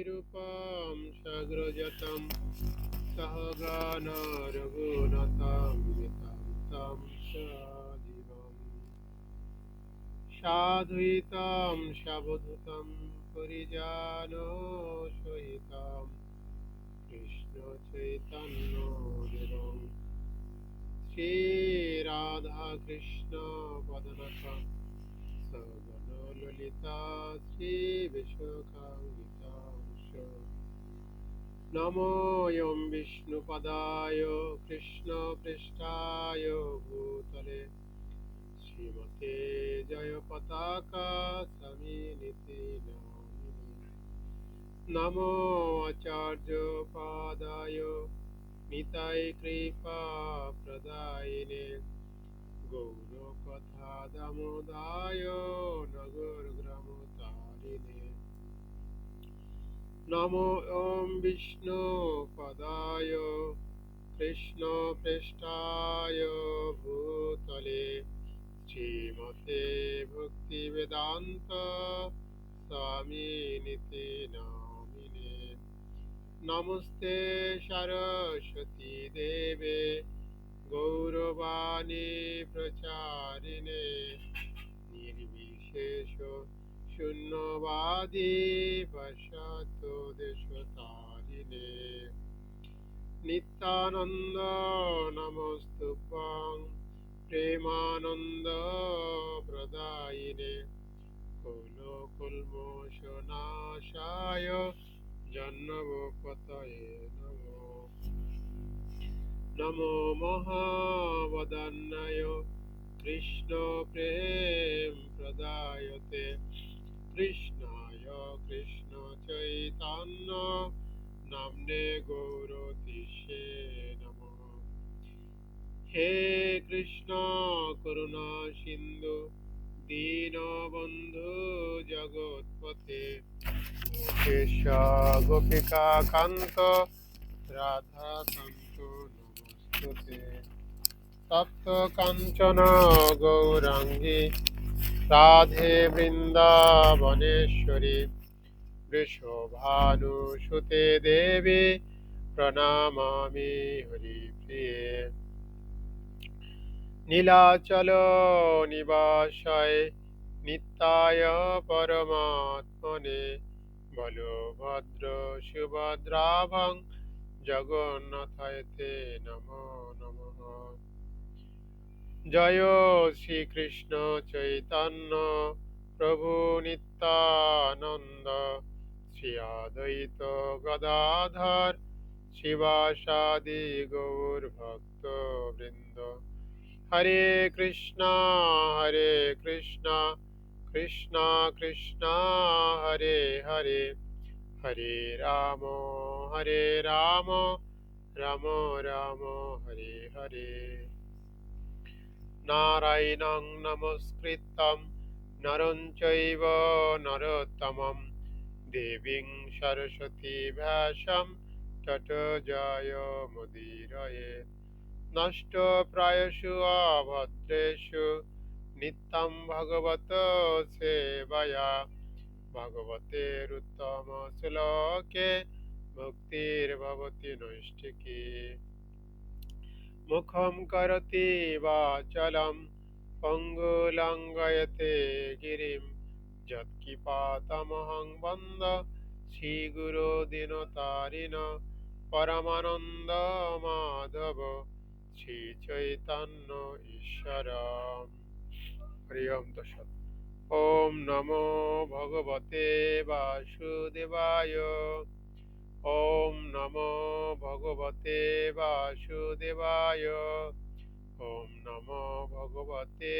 रूपं सग्रजतं सहगण रघुनाथं वितं तं सजीवम् साद्वैतं सावधूतं परिजनसहितं कृष्णचैतन्यदेवं श्रीराधाकृष्णपदनाथं सगण ललिता श्रीविशाखान्वितांश्च नमोऽयं विष्णुपदाय कृष्णपृष्ठाय भूतले श्रीमते जयपताका समीनिति नामिने नमो आचार्यपादाय निताय कृपा प्रदायिने गौरकथा दामोदाय नगरग्रामतारिणे नमो ॐ विष्णुपदाय कृष्णपृष्ठाय भूतले श्रीमते भक्तिवेदान्त स्वामिनिति नामिने नमस्ते सरस्वती देवे गौरवाणी प्रचारिणे निर्विशेष शून्यवादी पश्चातो देशतारिणे नित्यानन्द नमस्तुभ्यं प्रेमानन्द प्रदायिने कुलकुल्मोषनाशाय जन्मपतये नमो नमो महावदन्नाय कृष्णप्रेमप्रदायते कृष्णाय कृष्णचैतन्य नाम्ने गौरतिष्ये नमः हे कृष्ण करुणा सिन्धु दीनबन्धु जगत्पते गोपेश गोपिका कान्त राधाकान्त नमस्तुते तप्त काञ्चन गौराङ्गी राधे वृन्दावनेश्वरी वृषभानुसुते देवी प्रणमामि हरिप्रिये नीलाचल निवासाय नित्याय परमात्मने बलभद्र सुभद्राभं जगन्नाथाय ते नमो नमः जय श्रीकृष्ण चैतन्य प्रभु नित्यानन्द श्री अद्वैत गदाधर शिवासादि गौरभक्तवृन्द हरे कृष्णा कृष्णा कृष्णा हरे हरे हरे राम राम राम हरे हरे नारायणं नमस्कृतं नरं चैव नरोत्तमं देवीं सरस्वती व्यासं ततो जयमुदीरयेत् नष्टप्रायेषु अभद्रेषु नित्यं भगवत सेवया भगवतेरुत्तमश्लोके मुक्तिर्भवति नैष्ठिकी मुखं करोति वाचालं पङ्गुलङ्घयते गिरिं यत्किपातमहं वन्दे श्रीगुरो दिनतारिण परमानन्दमाधव श्रीचैतन्य ईश्वरम् हरि ओम तत्सत् ओम नमो भगवते वासुदेवाय ओम नमो भगवते वासुदेवाय ओम नमो भगवते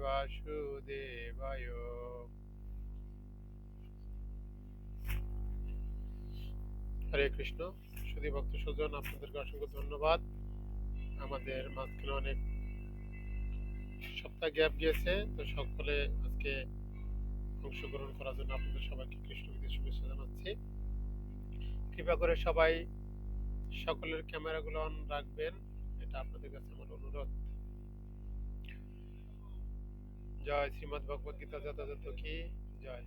वासुदेवाय হরে কৃষ্ণ সুধী ভক্ত সুজন আপনাদেরকে অসংখ্য ধন্যবাদ আমাদের মাঝখানে অনেক সপ্তাহ গ্যাপ গিয়েছে তো সকলে আজকে অংশগ্রহণ করার জন্য আপনাদের সবাইকে কৃষ্ণ বিদের শুভেচ্ছা জানাচ্ছি কৃপা করে সবাই সকলের ক্যামেরাগুলো অন রাখবেন এটা আপনাদের কাছে আমার অনুরোধ জয় শ্রীমদ্ ভগবদ গীতা যথাযথ কি জয়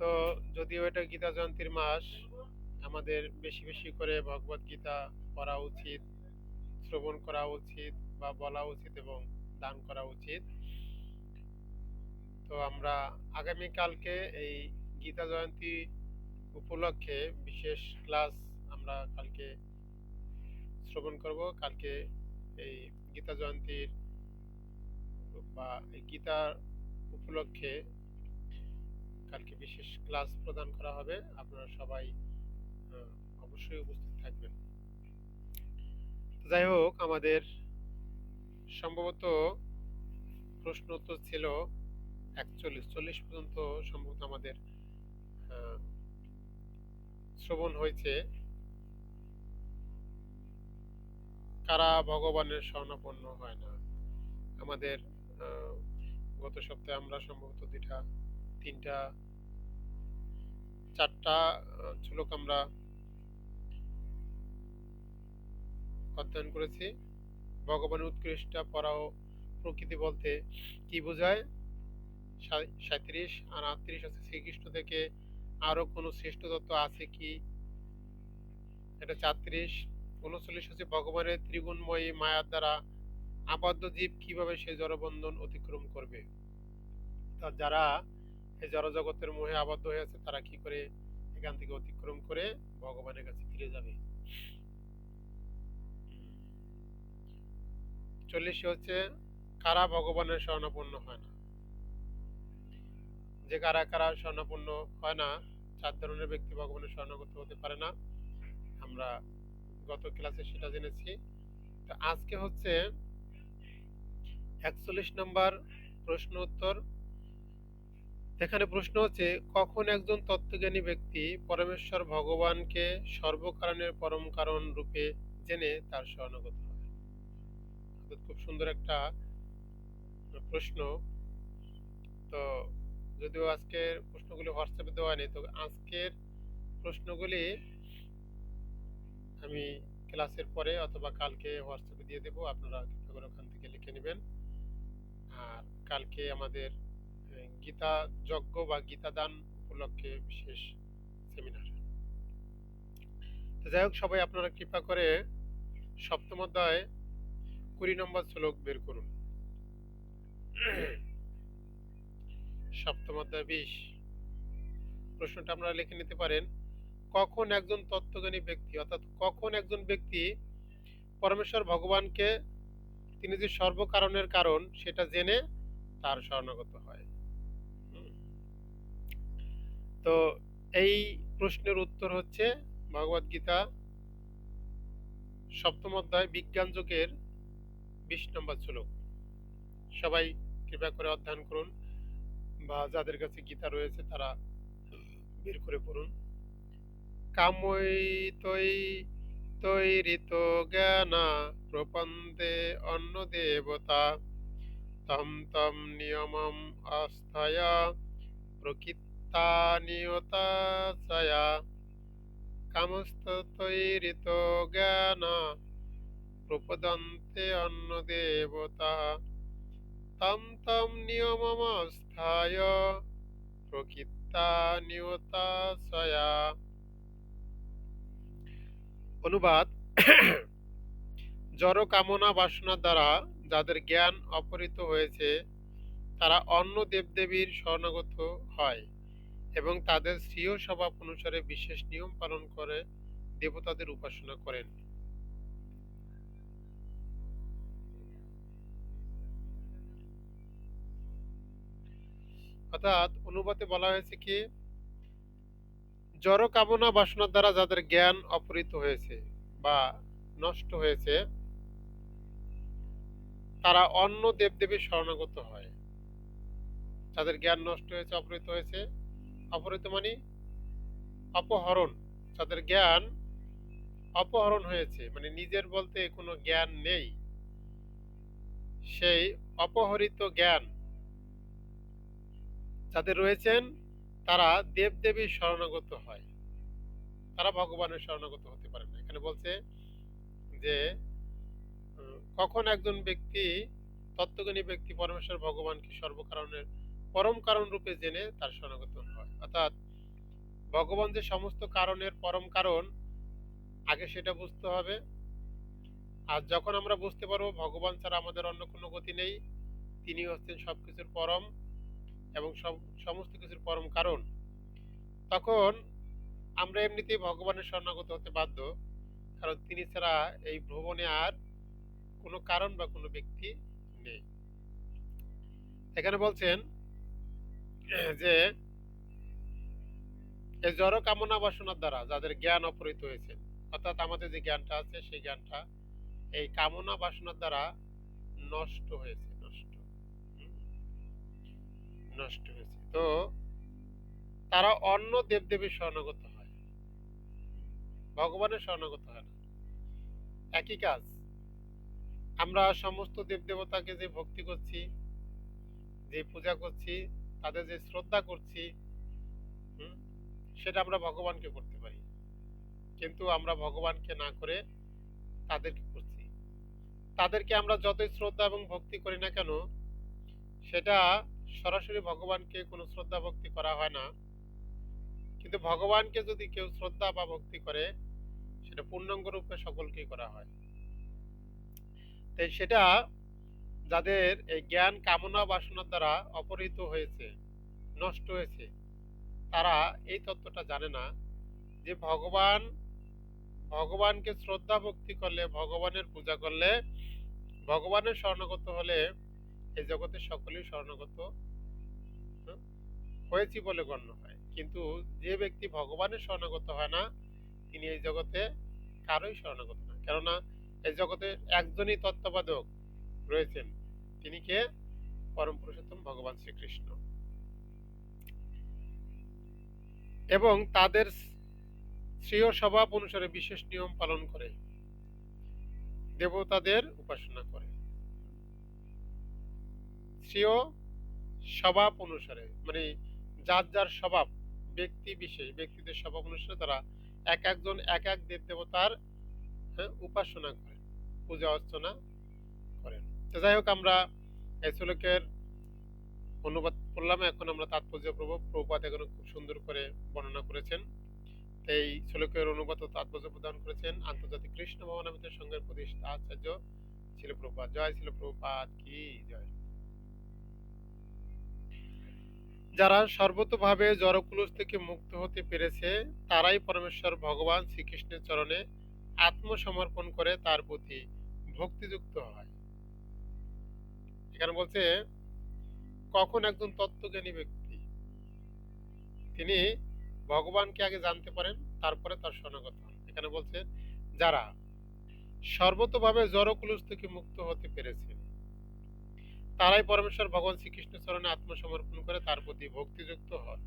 তো যদিও এটা গীতা জয়ন্তীর মাস, আমাদের বেশি বেশি করে ভগবত গীতা পড়া উচিত, শ্রবণ করা উচিত বা বলা উচিত এবং দান করা উচিত। তো আমরা আগামীকালকে এই গীতা জয়ন্তী উপলক্ষে বিশেষ ক্লাস আমরা কালকে শ্রবণ করব। কালকে এই গীতা জয়ন্তীর বা এই গীতার উপলক্ষে কালকে বিশেষ ক্লাস প্রদান করা হবে। আপনারা সবাই অবশ্যই উপস্থিত থাকবেন। যাই হোক, আমাদের সম্ভবত প্রশ্ন উত্তর ছিল 41-40 পর্যন্ত সম্ভবত আমাদের শ্রবণ হয়েছে। কারা ভগবানের শরণাপন্ন হয় না। আমাদের গত সপ্তাহে আমরা সম্ভবত 2টা 3টা 4টা শ্লোক আমরা অধ্যয়ন করেছি। ভগবানের উৎকৃষ্ট পরাও প্রকৃতি বলতে কি বোঝায়? 37 আর 38 হচ্ছে শ্রীকৃষ্ণ থেকে আরো কোনো শ্রেষ্ঠ তত্ত্ব আছে কি, এটা 34। 39 হচ্ছে ভগবানের ত্রিগুণময়ী মায়ার দ্বারা আবদ্ধ জীব কিভাবে সেই জড়বন্ধন অতিক্রম করবে। যারা এই জড়জগতের মোহে আবদ্ধ হয়ে আছে তারা কি করে এখান থেকে অতিক্রম করে ভগবানের কাছে ফিরে যাবে। 40 হচ্ছে কারা ভগবানের শরণাপন্ন হয় না। যে কারা কারা শরণাপন্ন হয় না, 4 ধরনের ব্যক্তি ভগবানের শরণাগত হতে পারে না। আমরা গত ক্লাসে সেটা জেনেছি। তো আজকে হচ্ছে 41 নম্বর প্রশ্ন উত্তর। এখানে প্রশ্ন হচ্ছে, কখন একজন তত্ত্বজ্ঞানী ব্যক্তি পরমেশ্বর ভগবানকে সর্বকারণের পরম কারণ রূপে জেনে তার শরণাগত হয়? খুব সুন্দর একটা প্রশ্ন। তো যদিও আজকের প্রশ্নগুলি হোয়াটসঅ্যাপে দেওয়া নেই, তো আজকের প্রশ্নগুলি আমি ক্লাসের পরে অথবা কালকে হোয়াটসঅ্যাপে দিয়ে দেবো। আপনারা কৃপা করে ওখান থেকে লিখে নেবেন। আর কালকে আমাদের গীতা যজ্ঞ বা গীতা দান উপলক্ষে বিশেষ সেমিনার। তো যাই হোক, সবাই আপনারা কৃপা করে সপ্তম অধ্যায় 20 নম্বর শ্লোক বের করুন। সপ্তম অধ্যায় 20 প্রশ্নটা আপনারা লিখে নিতে পারেন। কখন একজন তত্ত্বজ্ঞানী ব্যক্তি, অর্থাৎ কখন একজন ব্যক্তি পরমেশ্বর ভগবানকে তিনি যে সর্বকারণের কারণ সেটা জেনে তার শরণাগত হয়। তো এই প্রশ্নের উত্তর হচ্ছে ভগবদ গীতা সপ্তম অধ্যায় বিজ্ঞান যোগের 20 নম্বর শ্লোক। সবাই কৃপা করে অধ্যয়ন করুন বা যাদের কাছে গীতা রয়েছে তারা বের করে পড়ুন। কামৈ তৈ তৈরিত জ্ঞানা প্রপন্দে অন্য দেবতা তম তম নিয়মম আস্থায়া প্রকৃতা নিয়তা ছায়া কামস্ত তৈরিত জ্ঞানা প্রপদন্তে অন্য দেবতা তম তম নিয়মম আস্থায় প্রকৃতা নিয়তা ছায়া। অনুবাদ: জড় কামনা বাসনা দ্বারা যাদের জ্ঞান অপহৃত হয়েছে তারা অন্য দেবদেবীর শরণাগত হয় এবং তাদের স্বীয় স্বভাব অনুসারে বিশেষ নিয়ম পালন করে দেবতাদের উপাসনা করেন। অর্থাৎ অনুবাদে বলা হয়েছে কি, জড় কামনা বাসনার দ্বারা যাদের জ্ঞান অপহৃত হয়েছে বা নষ্ট হয়েছে তারা অন্য দেবদেবীর শরণাগত হয়। যাদের জ্ঞান নষ্ট হয়েছে, অপহৃত হয়েছে, অপহৃত মানে অপহরণ, যাদের জ্ঞান অপহরণ হয়েছে মানে নিজের বলতে কোনো জ্ঞান নেই, সেই অপহরিত জ্ঞান যাদের রয়েছেন তারা দেবদেবীর শরণাগত হয়, তারা ভগবানের শরণাগত হতে পারে না। এখানে বলছে যে কখন একজন ব্যক্তি, তত্ত্বজ্ঞানী ব্যক্তি পরমেশ্বর ভগবানকে সর্বকারণের পরম কারণ রূপে জেনে তার শরণাগত হয়। অর্থাৎ ভগবান যে সমস্ত কারণের পরম কারণ, আগে সেটা বুঝতে হবে। আর যখন আমরা বুঝতে পারবো ভগবান ছাড়া আমাদের অন্য কোনো গতি নেই, তিনি হচ্ছেন সবকিছুর পরম এবং সমস্ত কিছুর পরম কারণ, তখন আমরা এমনিতেই ভগবানের শরণাগত হতে বাধ্য। কারণ তিনি ছাড়া এই ভ্রমণে আর কোনো কারণ বা কোনো ব্যক্তি নেই। এখানে বলছেন যে এই জড় কামনা বাসনার দ্বারা যাদের জ্ঞান অপহৃত হয়েছে, অর্থাৎ আমাদের যে জ্ঞানটা আছে সেই জ্ঞানটা এই কামনা বাসনার দ্বারা নষ্ট হয়েছে, হুম, নষ্ট হয়েছে। তো তারা অন্য দেবদেবীর শরণাগত হয়, ভগবানের শরণাগত হয় না। একই কাজ, আমরা সমস্ত দেবদেবতাকে যে ভক্তি করছি, যে পূজা করছি, তাদের যে শ্রদ্ধা করছি, হুম, সেটা আমরা ভগবানকে করতে পারি, কিন্তু আমরা ভগবানকে না করে তাদেরকে করছি। তাদেরকে আমরা যতই শ্রদ্ধা এবং ভক্তি করি না কেন, সেটা সরাসরি ভগবানকে কোনো শ্রদ্ধা ভক্তি করা হয় না। কিন্তু ভগবানকে যদি কেউ শ্রদ্ধা বা ভক্তি করে, সেটা পূর্ণাঙ্গ রূপে সকলকেই করা হয়। তাই সেটা যাদের এই জ্ঞান কামনা বাসনার দ্বারা অপহৃত হয়েছে, নষ্ট হয়েছে, তারা এই তত্ত্বটা জানে না যে ভগবানকে শ্রদ্ধা ভক্তি করলে, ভগবানের পূজা করলে, ভগবানের শরণাগত হলে এই জগতে সকলেই শরণাগত হয়েছি বলে গণ্য হয়। কিন্তু যে ব্যক্তি ভগবানের শরণাগত হয় না, তিনি এই জগতে কারোই শরণাগত না। কেননা এই জগতে একজনই তত্ত্ববাদক রয়েছেন, তিনি কে? পরম পুরুষোত্তম ভগবান শ্রীকৃষ্ণ। এবং তাদের শ্রেয় স্বভাব অনুসারে বিশেষ নিয়ম পালন করে দেবতাদের উপাসনা করে। শ্রেয় স্বভাব অনুসারে মানে যার যার স্বভাব, ব্যক্তি বিশেষ ব্যক্তিদের স্বভাব অনুসারে তারা এক একজন এক এক দেব দেবতার উপাসনা করেন, পূজা অর্চনা করেন। তো যাই হোক, আমরা এই শ্লোকের অনুবাদ করলাম, এখন আমরা তাৎপর্য প্রভুপাদ এখানে খুব সুন্দর করে বর্ণনা করেছেন। এই শ্লোকের অনুবাদ ও তাৎপর্য প্রদান করেছেন আন্তর্জাতিক কৃষ্ণ ভবনামিত সংঘের প্রতিষ্ঠাতা আচার্য শিল প্রভুপাদ। জয় শিল প্রভুপাদ কি জয়। যারা সর্বতোভাবে জড়কুলুষ থেকে মুক্ত হতে পেরেছে, তারাই পরমেশ্বর ভগবান শ্রীকৃষ্ণের চরণে আত্মসমর্পণ করে তার প্রতি ভক্তিযুক্ত হয়। এখানে বলছে কখন একজন তত্ত্বজ্ঞানী ব্যক্তি তিনি ভগবানকে আগে জানতে পারেন, তারপরে তার শরণাগত হন। এখানে বলছে যারা সর্বতোভাবে জড়কুলুষ থেকে মুক্ত হতে পেরেছে, তারাই পরমেশ্বর ভগবান শ্রীকৃষ্ণের চরণে আত্মসমর্পণ করে তার প্রতি ভক্তিযুক্ত হয়।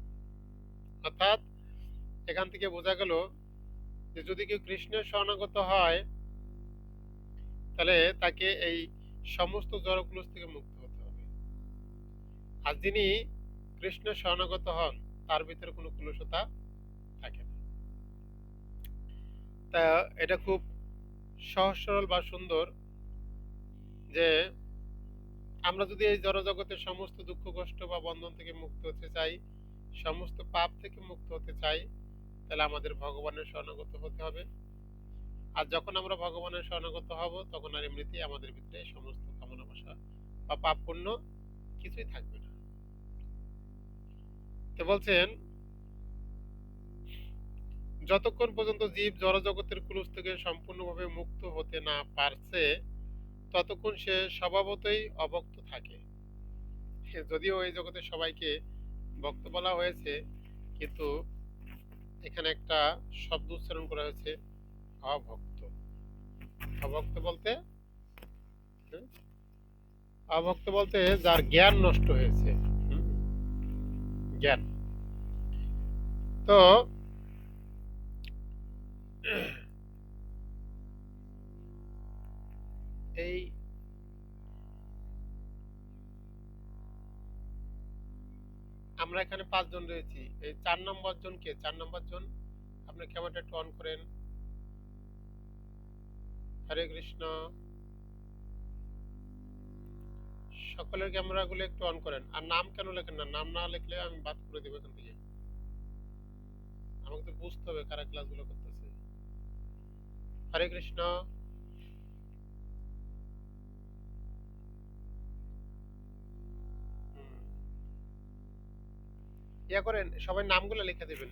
অর্থাৎ এখান থেকে বোঝা গেল যে যদি কেউ কৃষ্ণের শরণাগত হয়, তাহলে তাকে এই সমস্ত জড়কুলুষ থেকে মুক্ত হতে হবে। আর যিনি কৃষ্ণের শরণাগত হন, তার ভিতরে কোনো কুলুষতা থাকে না। তা এটা খুব সহজ সরল বা সুন্দর যে আমরা যদি এই জড়জগতের সমস্ত দুঃখ কষ্ট বা বন্ধন থেকে মুক্ত হতে চাই, সমস্ত পাপ থেকে মুক্ত হতে চাই, তাহলে আমাদের ভগবানের শরণাগত হতে হবে। আর যখন আমরা ভগবানের শরণাগত হব, তখন আর এমনিতেই আমাদের ভিতরে সমস্ত কামনা বাসনা বা পাপ পুণ্য কিছুই থাকবে না। তো বলছেন যতক্ষণ পর্যন্ত জীব জড়জগতের কুলুষ থেকে সম্পূর্ণভাবে মুক্ত হতে না পারছে, ততক্ষণ সে স্বভাবতই অভক্ত থাকে। যদিও এই জগতে সবাইকে ভক্ত বলা হয়েছে, কিন্তু এখানে একটা শব্দ উচ্চারণ করা হয়েছে অভক্ত। অভক্ত বলতে হুম, অভক্ত বলতে যার জ্ঞান নষ্ট হয়েছে, জ্ঞান। তো এই আমরা এখানে 5 জন রয়েছি। এই 4 নম্বর জন কে? 4 নম্বর জন আপনি ক্যামেরাটা একটু অন করেন। হরে কৃষ্ণ। সকলের ক্যামেরাগুলো একটু অন করেন। আর নাম কেন লেখেন না? নাম না লিখলে আমি বাদ করে দেবো এখান থেকে। আমাকে তো বুঝতে হবে কারা ক্লাসগুলো করতেছে। হরে কৃষ্ণ। হুম, ইয়া করেন, সবাই নামগুলো লিখে দেবেন।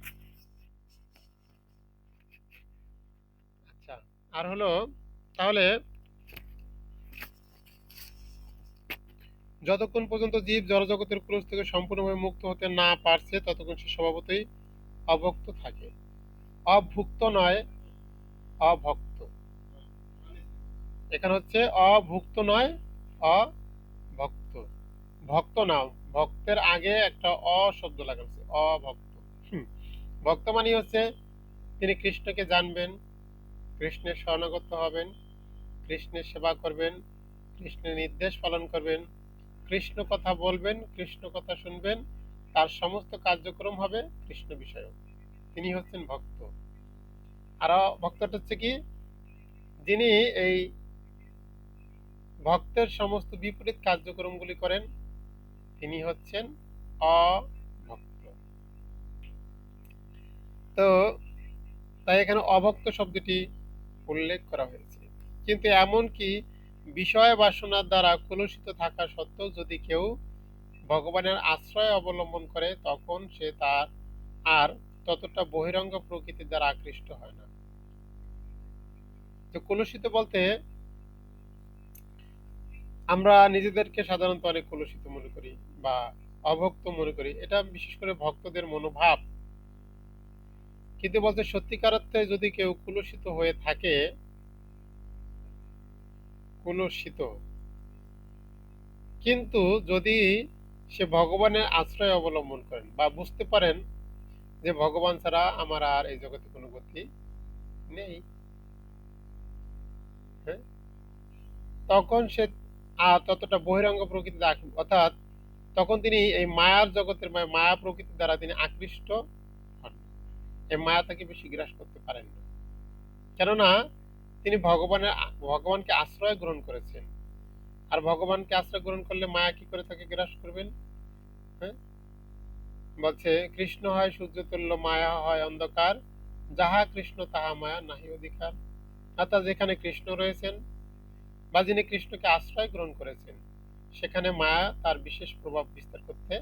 আচ্ছা, আর হলো তাহলে যতক্ষণ পর্যন্ত জীব জড়জগতের ক্রোশ থেকে সম্পূর্ণভাবে মুক্ত হতে না পারছে ততক্ষণ সে স্বভাবতই অভক্ত থাকে। অভুক্ত নয়, অভক্ত। এখানে হচ্ছে অভুক্ত নয়, অভক্ত। ভক্ত নাও, ভক্তের আগে একটা অ শব্দ লাগাচ্ছে, অভক্ত। হুম, ভক্ত মানে হচ্ছে তিনি কৃষ্ণকে জানবেন, কৃষ্ণের শরণাগত হবেন, কৃষ্ণের সেবা করবেন, কৃষ্ণের নির্দেশ পালন করবেন, কৃষ্ণ কথা বলবেন, কৃষ্ণ কথা শুনবেন, তার সমস্ত কার্যক্রম হবে কৃষ্ণ বিষয়ক। তিনি হচ্ছেন ভক্ত। আর ভক্তটা হচ্ছে কি, যিনি এই ভক্তের সমস্ত বিপরীত কার্যক্রমগুলি করেন, তিনি হচ্ছেন অভক্ত। তো তাই এখানে অভক্ত শব্দটি উল্লেখ করা হয়েছে। কিন্তু এমন কি বিষয় বাসনার দ্বারা কলুষিত থাকা সত্ত্বেও যদি কেউ ভগবানের আশ্রয় অবলম্বন করে তখন সে তার আর ততটা বহিরঙ্গ প্রকৃতির দ্বারা আকৃষ্ট হয় না। তো কলুষিত বলতে আমরা নিজেদেরকে সাধারণত অনেক কলুষিত মনে করি বা অভক্ত মনে করি, এটা বিশেষ করে ভক্তদের মনোভাব। কিন্তু বলতে সত্যিকার অর্থে যদি কেউ কলুষিত হয়ে থাকে, কলুষিত, কিন্তু যদি সে ভগবানের আশ্রয় অবলম্বন করেন বা বুঝতে পারেন যে ভগবান ছাড়া আমার আর এই জগতে কোনো গতি নেই, হ্যাঁ, তখন সে ততটা বহিরঙ্গ প্রকৃতিতে অর্থাৎ তখন তিনি এই মায়ার জগতের মায়া প্রকৃতির দ্বারা তিনি আকৃষ্ট হন না। এই মায়া তাকে বেশি গ্রাস করতে পারেন না, কেননা তিনি ভগবানকে আশ্রয় গ্রহণ করেছেন। আর ভগবানকে আশ্রয় গ্রহণ করলে মায়া কি করে তাকে গ্রাস করবেন? হ্যাঁ, বলছে কৃষ্ণ হয় সূর্যতুল্য, মায়া হয় অন্ধকার, যাহা কৃষ্ণ তাহা মায়া নাহি অধিকার। অর্থাৎ যেখানে কৃষ্ণ রয়েছেন বা যিনি কৃষ্ণকে আশ্রয় গ্রহণ করেছেন সেখানে মায়া তার বিশেষ প্রভাব বিস্তার করতে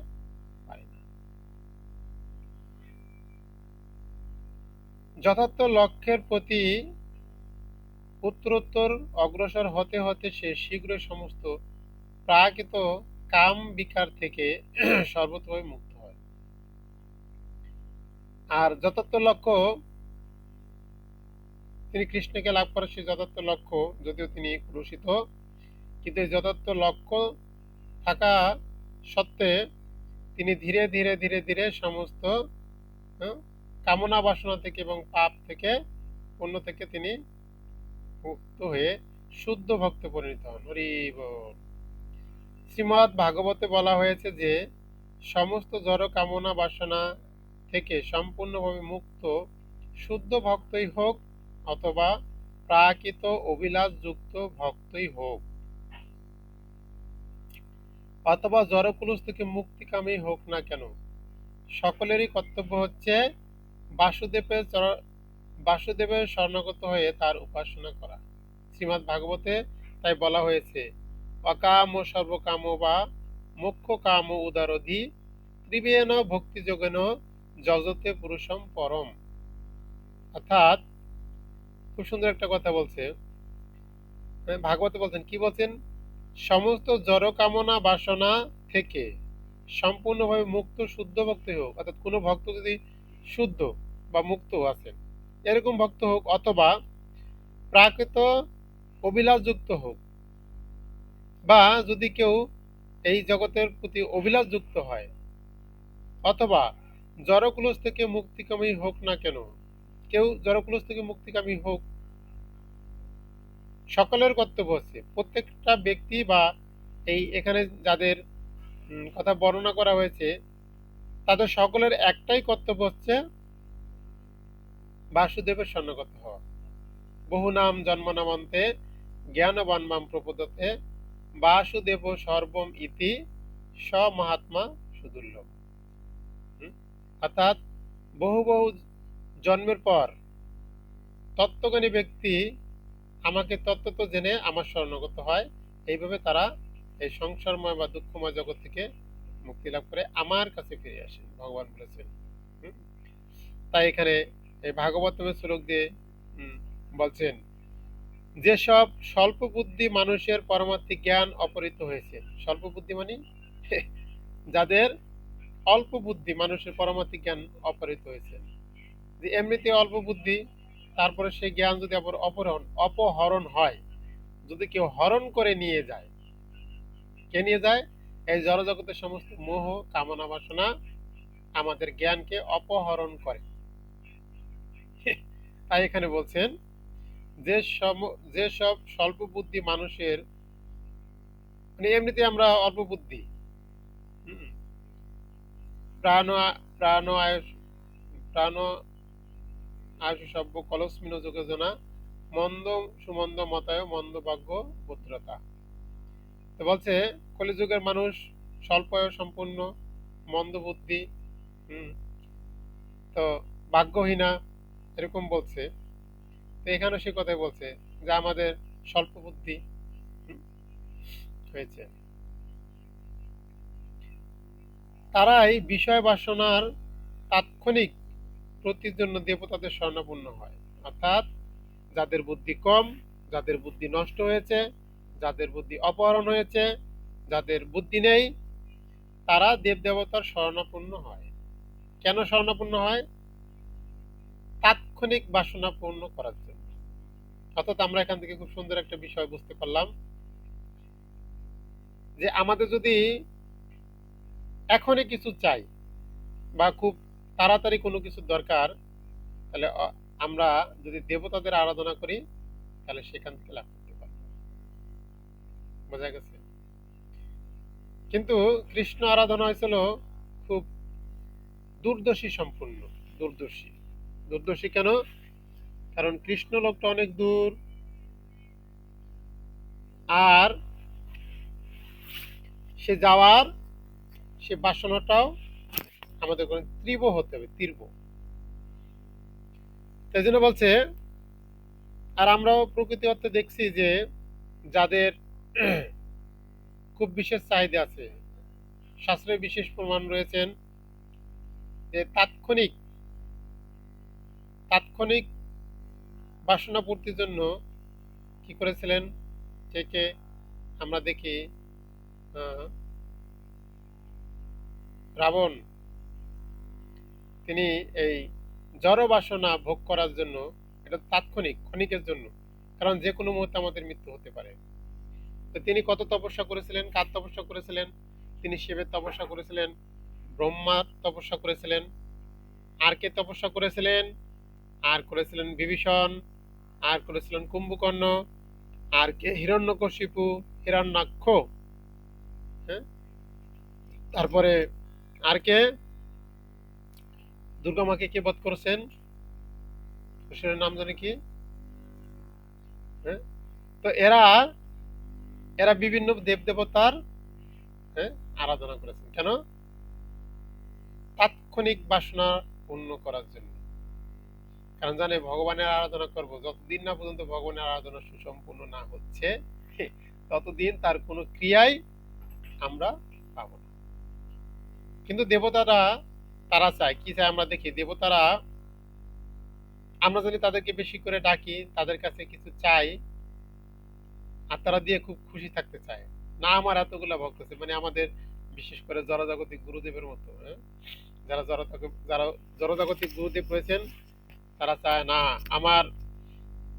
পারে না। যথার্থ লক্ষ্যের প্রতি উত্তরোত্তর অগ্রসর হতে হতে সে শীঘ্রই সমস্ত প্রাকৃত কাম বিকার থেকে সর্বতভাবে মুক্ত হয়। আর যথার্থ লক্ষ্য তিনি কৃষ্ণকে লাভ করার সেই যথার্থ লক্ষ্য, যদিও তিনি কুলুষিত, কিন্তু এই যথার্থ লক্ষ্য থাকা সত্ত্বে তিনি ধীরে ধীরে ধীরে ধীরে সমস্ত হ্যাঁ, কামনা বাসনা থেকে এবং পাপ থেকে, পুণ্য থেকে তিনি মুক্ত হয়ে শুদ্ধ ভক্তে পরিণত হন। হরি বল। শ্রীমদ্ ভাগবতে বলা হয়েছে যে সমস্ত জড় কামনা বাসনা থেকে সম্পূর্ণভাবে মুক্ত শুদ্ধ ভক্তই হোক অথবা প্রাকৃত অভিলাষ যুক্ত ভক্তই হোক অথবা জড়কুলুস থেকে মুক্তিকামী হোক না কেন, সকলেরই কর্তব্য হচ্ছে বাসুদেবের বাসুদেবের শরণাগত হয়ে তার উপাসনা করা। শ্রীমদ্ ভাগবতে তাই বলা হয়েছে, অকাম সর্বকাম বা মোক্ষ কাম উদারধি ত্রিবেণ ভক্তি যোগেন যজতে পুরুষম পরম। অর্থাৎ খুব সুন্দর একটা কথা বলছে ভাগবতে, বলছেন কি বলছেন, সমস্ত জড় কামনা বাসনা থেকে সম্পূর্ণভাবে মুক্ত শুদ্ধ ভক্তি হোক, অর্থাৎ কোনো ভক্ত যদি শুদ্ধ বা মুক্ত আছেন এরকম ভক্ত হোক, অথবা প্রাকৃত অভিলাষযুক্ত হোক, বা যদি কেউ এই জগতের প্রতি অভিলাষযুক্ত হয়, অথবা জড়কুলস থেকে মুক্তিকামী হোক না কেন, কেউ জড়কুলস থেকে মুক্তিকামী হোক, সকলের কর্তব্য হচ্ছে প্রত্যেকটা ব্যক্তি বা এই এখানে যাদের কথা বর্ণনা করা হয়েছে তাদের সকলের একটাই কর্তব্য হচ্ছে বাসুদেবের শরণাগত হওয়া। বহু নাম জন্মনামন্তে জ্ঞানবান মাম প্রপদতে বাসুদেব সর্বম ইতি স মহাত্মা সুদুর্লভ। হুম? অর্থাৎ বহু বহু জন্মের পর তত্ত্বজ্ঞানী ব্যক্তি আমাকে তত্ত্বত জেনে আমার শরণাগত হয়, এইভাবে তারা এই সংসারময় বা দুঃখময় জগৎ থেকে মুক্তি লাভ করে আমার কাছে ফিরে আসেন, ভগবান বলেছেন। হুম? তাই এখানে এই ভাগবতমের শ্লোক দিয়ে হুম, বলছেন, যেসব স্বল্প বুদ্ধি মানুষের পারমার্থিক জ্ঞান অপহৃত হয়েছে। স্বল্প বুদ্ধি মানে যাদের অল্প বুদ্ধি মানুষের পারমার্থিক জ্ঞান অপহৃত হয়েছে। যে এমনিতে অল্প বুদ্ধি, তারপরে সেই জ্ঞান যদি আবার অপহরণ হয়, যদি কেউ হরণ করে নিয়ে যায়, কে নিয়ে যায়? এই জড়জগতের সমস্ত মোহ কামনা বাসনা আমাদের জ্ঞানকে অপহরণ করে। তাই এখানে বলছেন, যে যেসব স্বল্প বুদ্ধি মানুষের, মানে এমনিতে আমরা অল্প বুদ্ধি, হুম, প্রাণ প্রাণ আয়ুষ প্রাণ আয়ুষ সভ্য কলস্মিন যোগজনা মন্দ সুমন্দ মতায় মন্দ ভাগ্য ভদ্রতা। তো বলছে কলিযুগের মানুষ স্বল্প আয়ু সম্পন্ন, মন্দ বুদ্ধি, হুম, তো ভাগ্যহীনা, এরকম বলছে। তো এখানে সে কথাই বলছে যে আমাদের স্বল্প বুদ্ধি হুম, হয়েছে। তারাই বিষয় বাসনার তাৎক্ষণিক প্রতির জন্য দেবতাদের শরণাপন্ন হয়। অর্থাৎ যাদের বুদ্ধি কম, যাদের বুদ্ধি নষ্ট হয়েছে, যাদের বুদ্ধি অপহরণ হয়েছে, যাদের বুদ্ধি নেই, তারা দেব দেবতার শরণাপন্ন হয়। কেন শরণাপন্ন হয়? তাৎক্ষণিক বাসনা পূর্ণ করার জন্য। অর্থাৎ আমরা এখান থেকে খুব সুন্দর একটা বিষয় বুঝতে পারলাম, যে আমাদের যদি এখনই কিছু চাই বা খুব তাড়াতাড়ি কোনো কিছু দরকার, তাহলে আমরা যদি দেবতাদের আরাধনা করি, তাহলে সেখান থেকে লাভ করতে পারবো। বোঝা গেছে? কিন্তু কৃষ্ণ আরাধনা হয়েছিল খুব দূরদর্শী সম্পূর্ণ। দূরদর্শী দূরদর্শী কেন? কারণ কৃষ্ণ লোকটা অনেক দূর, আর সে যাওয়ার সে বাসনাটাও আমাদের তীব্র হতে হবে, তীব্র। তাই জন্য বলছে, আর আমরাও প্রকৃতি অর্থে দেখছি যে যাদের খুব বিশেষ চাহিদা আছে, শাস্ত্রে বিশেষ প্রমাণ রয়েছেন যে তাৎক্ষণিক তাৎক্ষণিক বাসনা পূর্তির জন্য কি করেছিলেন, কে কে আমরা দেখি, আহ, রাবণ, তিনি এই জড় বাসনা ভোগ করার জন্য, এটা তাৎক্ষণিক ক্ষণিকের জন্য, কারণ যে কোনো মুহূর্তে আমাদের মৃত্যু হতে পারে। তো তিনি কত তপস্যা করেছিলেন, কার তপস্যা করেছিলেন? তিনি শিবের তপস্যা করেছিলেন, ব্রহ্মার তপস্যা করেছিলেন, আর কে তপস্যা করেছিলেন? আর করেছিলেন বিভীষণ, আর করেছিলেন কুম্ভকর্ণ, আর কে হিরণ্যকশিপু, হিরণ্যাক্ষ, হ্যাঁ, তারপরে আর কে দুর্গা মাকে কে বধ করেছেন, অসুরের নাম জানে কি? হ্যাঁ, তো এরা এরা বিভিন্ন দেব দেবতার, হ্যাঁ, আরাধনা করেছেন কেন? তাৎক্ষণিক বাসনা পূর্ণ করার জন্য। কারণ জানে ভগবানের আরাধনা করব, যতদিন না পর্যন্ত ভগবানের আরাধনা সুসম্পূর্ণ না হচ্ছে, ততদিন তার কোনো ক্রিয়াই আমরা পাবো না। কিন্তু দেবতারা, তারা চায় কি চায়? আমরা দেখি দেবতারা, আমরা যদি তাদেরকে বেশি করে ডাকি, তাদের কাছে কিছু চাই, আর তারা দিয়ে খুব খুশি থাকতে চায়। না আমার এতগুলা ভক্ত আছে, মানে আমাদের বিশেষ করে জড়জাগতিক গুরুদেবের মতো, হ্যাঁ, যারা জড়জাগতিক গুরুদেব হয়েছেন, তারা চায় না আমার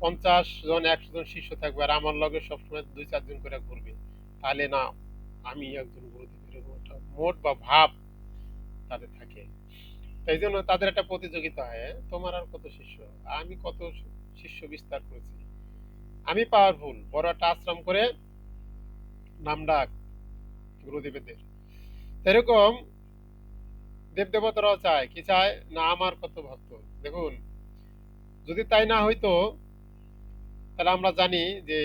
50 জন 100 জন শিষ্য থাকবে, আর আমার লগে সবসময় 2-4 জন করে ঘুরবে, তাহলে না আমি একজন গুরুদেব, এরকম একটা মোট বা ভাব তাদের থাকে। তাই জন্য তাদের একটা প্রতিযোগিতা হয়, হ্যাঁ, তোমার আর কত শিষ্য, আমি কত শিষ্য বিস্তার করেছি, আমি পাওয়ারফুল, বড় একটা আশ্রম করে নাম ডাক গুরুদেবদের। এরকম দেবদেবতারাও চায় কি, চায় না আমার কত ভক্ত। দেখুন, যদি তাই না হইতো, তাহলে আমরা জানি যে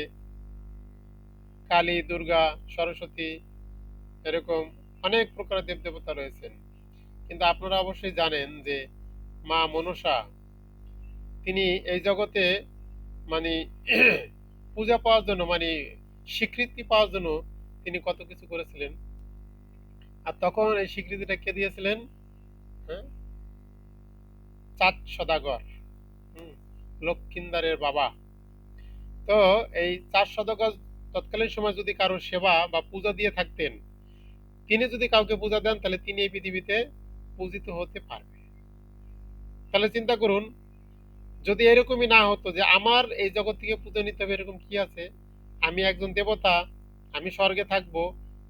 কালী, দুর্গা, সরস্বতী, এরকম অনেক প্রকারের দেবদেবতা রয়েছেন। কিন্তু আপনারা অবশ্যই জানেন যে মা মনসা, তিনি এই জগতে মানে পূজা পাওয়ার জন্য মানে স্বীকৃতি পাওয়ার জন্য তিনি কত কিছু করেছিলেন। আর তখন এই স্বীকৃতিটা কে দিয়েছিলেন? হ্যাঁ, চাঁদ সদাগর, হুম, লক্ষিন্দারের বাবা। তো এই চাঁদ সদাগর তৎকালীন সময় যদি কারো সেবা বা পূজা দিয়ে থাকতেন, তিনি যদি কাউকে পূজা দেন তাহলে তিনি এই পৃথিবীতে পূজিত হতে পারবে। তাহলে চিন্তা করুন, যদি এরকমই না হতো যে আমার এই জগৎ থেকে পূজা নিতে হবে এরকম কি আছে, আমি একজন দেবতা, আমি স্বর্গে থাকবো,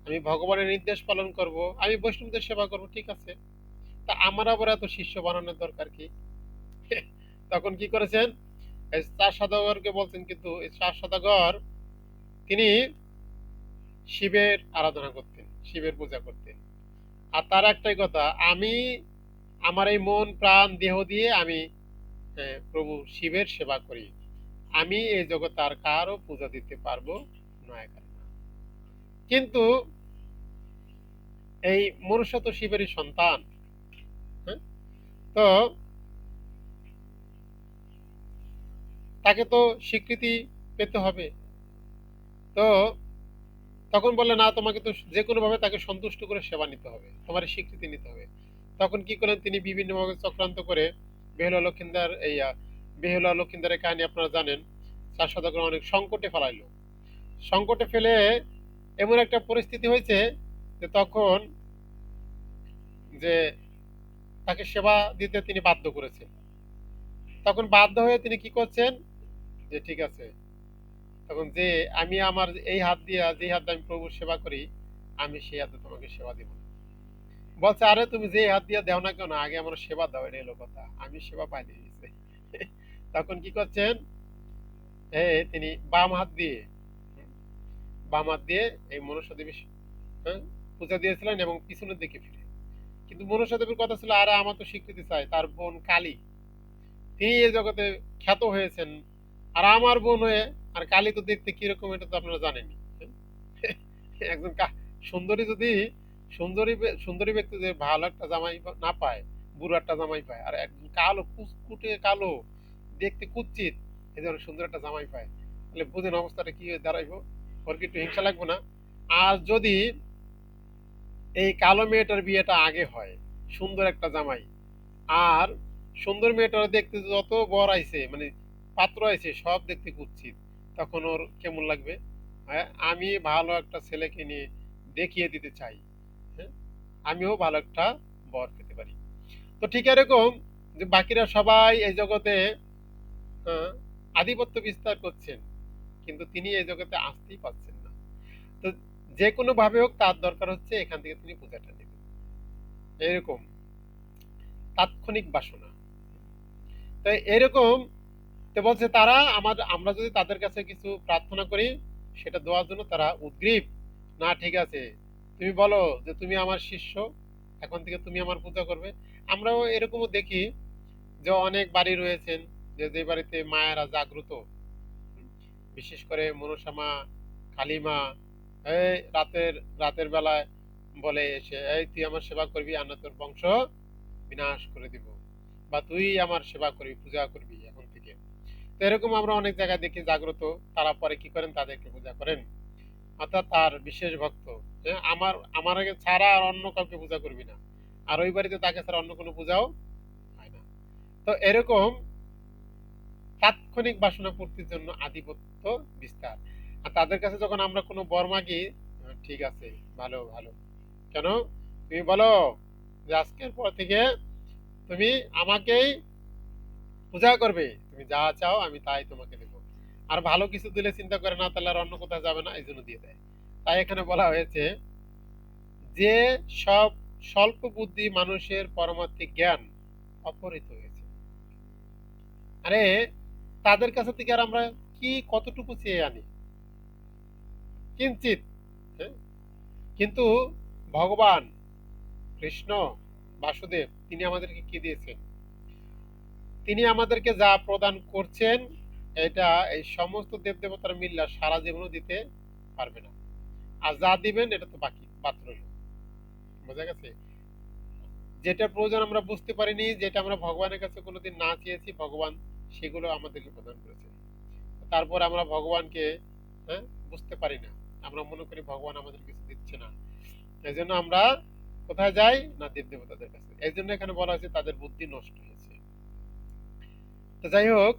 আমি ভগবানের নির্দেশ পালন করব, আমি বৈষ্ণবদের সেবা করব, ঠিক আছে, তা আমার আবার এত শিষ্য বানানোর দরকার কি? তখন কি করেছেন? এই চার সদাগরকে বলছেন, কিন্তু এই চার সদাগর তিনি শিবের আরাধনা করতেন, শিবের পূজা করতেন। আর তার একটাই কথা, আমি আমার এই মন প্রাণ দেহ দিয়ে আমি প্রভু শিবের সেবা করি, আমি এই জগতে আর কারো পূজা দিতে পারবো না এখানে। কিন্তু এই মনুষ্য তো শিবেরই সন্তান, হ্যাঁ? তো তাকে তো স্বীকৃতি পেতে হবে। তো তখন বললে, না, তোমাকে তো যে কোনো ভাবে তাকে সন্তুষ্ট করে সেবা নিতে হবে, তোমার স্বীকৃতি নিতে হবে। তখন কি করলেন? তিনি বিভিন্নভাবে চক্রান্ত করে বেহুলা লক্ষিন্দার বেহুলা লক্ষিন্দারের কাহিনী আপনারা জানেন। চার সদাগর অনেক সংকটে ফেলাইলো। সংকটে ফেলে এমন একটা পরিস্থিতি হয়েছে যে তখন যে তাকে সেবা দিতে তিনি বাধ্য করেছেন। তখন বাধ্য হয়ে তিনি কি করছেন? যে ঠিক আছে, তখন যে আমি আমার এই হাত দিয়ে, যে হাত দিয়ে আমি প্রভুর সেবা করি, আমি সেই হাতে তোমাকে সেবা দিব না। বলছে, আরে তুমি যে হাত দিয়ে দাও না কেন, আগে আমার সেবা দাও, এটা এলো কথা, আমি সেবা পাই দিয়েছি। তখন কি করছেন? তিনি বাম হাত দিয়ে এই মনসা দেবী, হ্যাঁ, পূজা দিয়েছিলেন এবং পিছনের দিকে ফিরে। কিন্তু মনসা দেবীর কথা ছিল, আরে আমার তো স্বীকৃতি চাই, তার বোন কালী, তিনি এই জগতে খ্যাত হয়েছেন, আর আমার বোন হয়ে, আর কালী তো দেখতে কিরকম এটা তো আপনারা জানেনই। একজন সুন্দরী যদি সুন্দরী ব্যক্তি যে ভালো একটা জামাই না পায়, বুড়ো একটা জামাই পায়, আর একজন কালো কুচকুটে কালো, দেখতে কুৎসিত, এই ধরনের সুন্দর একটা জামাই পায়, তাহলে বুঝেন অবস্থাটা কি হয়ে দাঁড়াইবো? ওর কি একটু হিংসা লাগবে না? আর যদি এই কালো মেয়েটার বিয়েটা আগে হয়, সুন্দর একটা জামাই, আর সুন্দর মেয়েটার দেখতে যত বর আইছে মানে পাত্র আইছে সব দেখতে কুৎসিত, তখন ওর কেমন লাগবে? হ্যাঁ, আমি ভালো একটা ছেলেকে নিয়ে দেখিয়ে দিতে চাই, হ্যাঁ, আমিও ভালো একটা বর পেতে পারি। তো ঠিক এরকম যে বাকিরা সবাই এই জগতে আহ, আধিপত্য বিস্তার করছেন, কিন্তু তিনি এই জগতে আসতেই পারছেন না। তো যে কোনো ভাবে হোক তার দরকার হচ্ছে এখান থেকে তিনি পূজাটা নেবেন, এরকম তাৎক্ষণিক বাসনা। তাই এরকম, তো বলছে তারা আমরা যদি তাদের কাছে কিছু প্রার্থনা করি, সেটা দেওয়ার জন্য তারা উদ্গ্রীব। না, ঠিক আছে, তুমি বলো যে তুমি আমার শিষ্য, এখন থেকে তুমি আমার পূজা করবে। আমরাও এরকমও দেখি যে অনেক বাড়ি রয়েছেন, যে যে বাড়িতে মায়েরা জাগ্রত, বিশেষ করে মনসা মা, কালী মা, এই রাতের বেলায় বলে এসে, এই তুই আমার সেবা করবি, আর না তোর বংশ বিনাশ করে দিব, বা তুই আমার সেবা করবি, পূজা করবি এখন থেকে। তো এরকম আমরা অনেক জায়গায় দেখি জাগ্রত, তারা পরে কি করেন? তাদেরকে পূজা করেন, অর্থাৎ তার বিশেষ ভক্ত। হ্যাঁ, আমার আগে ছাড়া আর অন্য কাউকে পূজা করবি না, আর ওই বাড়িতে তাকে ছাড়া অন্য কোনো পূজাও হয় না। তো এরকম তাৎক্ষণিক বাসনা পূর্তির জন্য আধিপত্য বিস্তার। আর তাদের কাছে যখন আমরা কোনো বর মাগি, ঠিক আছে, ভালো ভালো, কেন? তুমি বলো যে আজকের পর থেকে তুমি আমাকেই পূজা করবে, তুমি যা চাও আমি তাই তোমাকে দেবো। আর ভালো কিছু দিলে চিন্তা করে না, তাহলে আর অন্য কোথাও যাবে না, এই জন্য দিয়ে দেয়। তাই এখানে বলা হয়েছে যে সব স্বল্প বুদ্ধি মানুষের পরমার্থিক জ্ঞান অপহৃত হয়েছে। আরে তাদের কাছে থেকে আর আমরা কি কতটুকু চেয়ে আনি? কিঞ্চিত। হ্যাঁ? কিন্তু ভগবান কৃষ্ণ বাসুদেব তিনি আমাদেরকে কি দিয়েছেন? তিনি আমাদেরকে যা প্রদান করছেন, এটা এই সমস্ত দেবদেবতার মিল্লা সারা জীবনও দিতে পারবে না। আর যা দিবেন এটা তো বাকি বাদ রইল। বোঝা গেছে? যেটা প্রয়োজন আমরা বুঝতে পারিনি, যেটা আমরা ভগবানের কাছে কোনোদিন না চেয়েছি, ভগবান সেগুলো আমাদেরকে প্রদান করেছেন। তারপর আমরা ভগবানকে হ্যাঁ বুঝতে পারি না, আমরা মনে করি ভগবান আমাদের কিছু দিচ্ছে না, এই জন্য আমরা কোথায় যাই না দেব দেবতাদের কাছে। এই জন্য এখানে বলা হয়েছে তাদের বুদ্ধি নষ্ট হয়েছে। তো যাই হোক,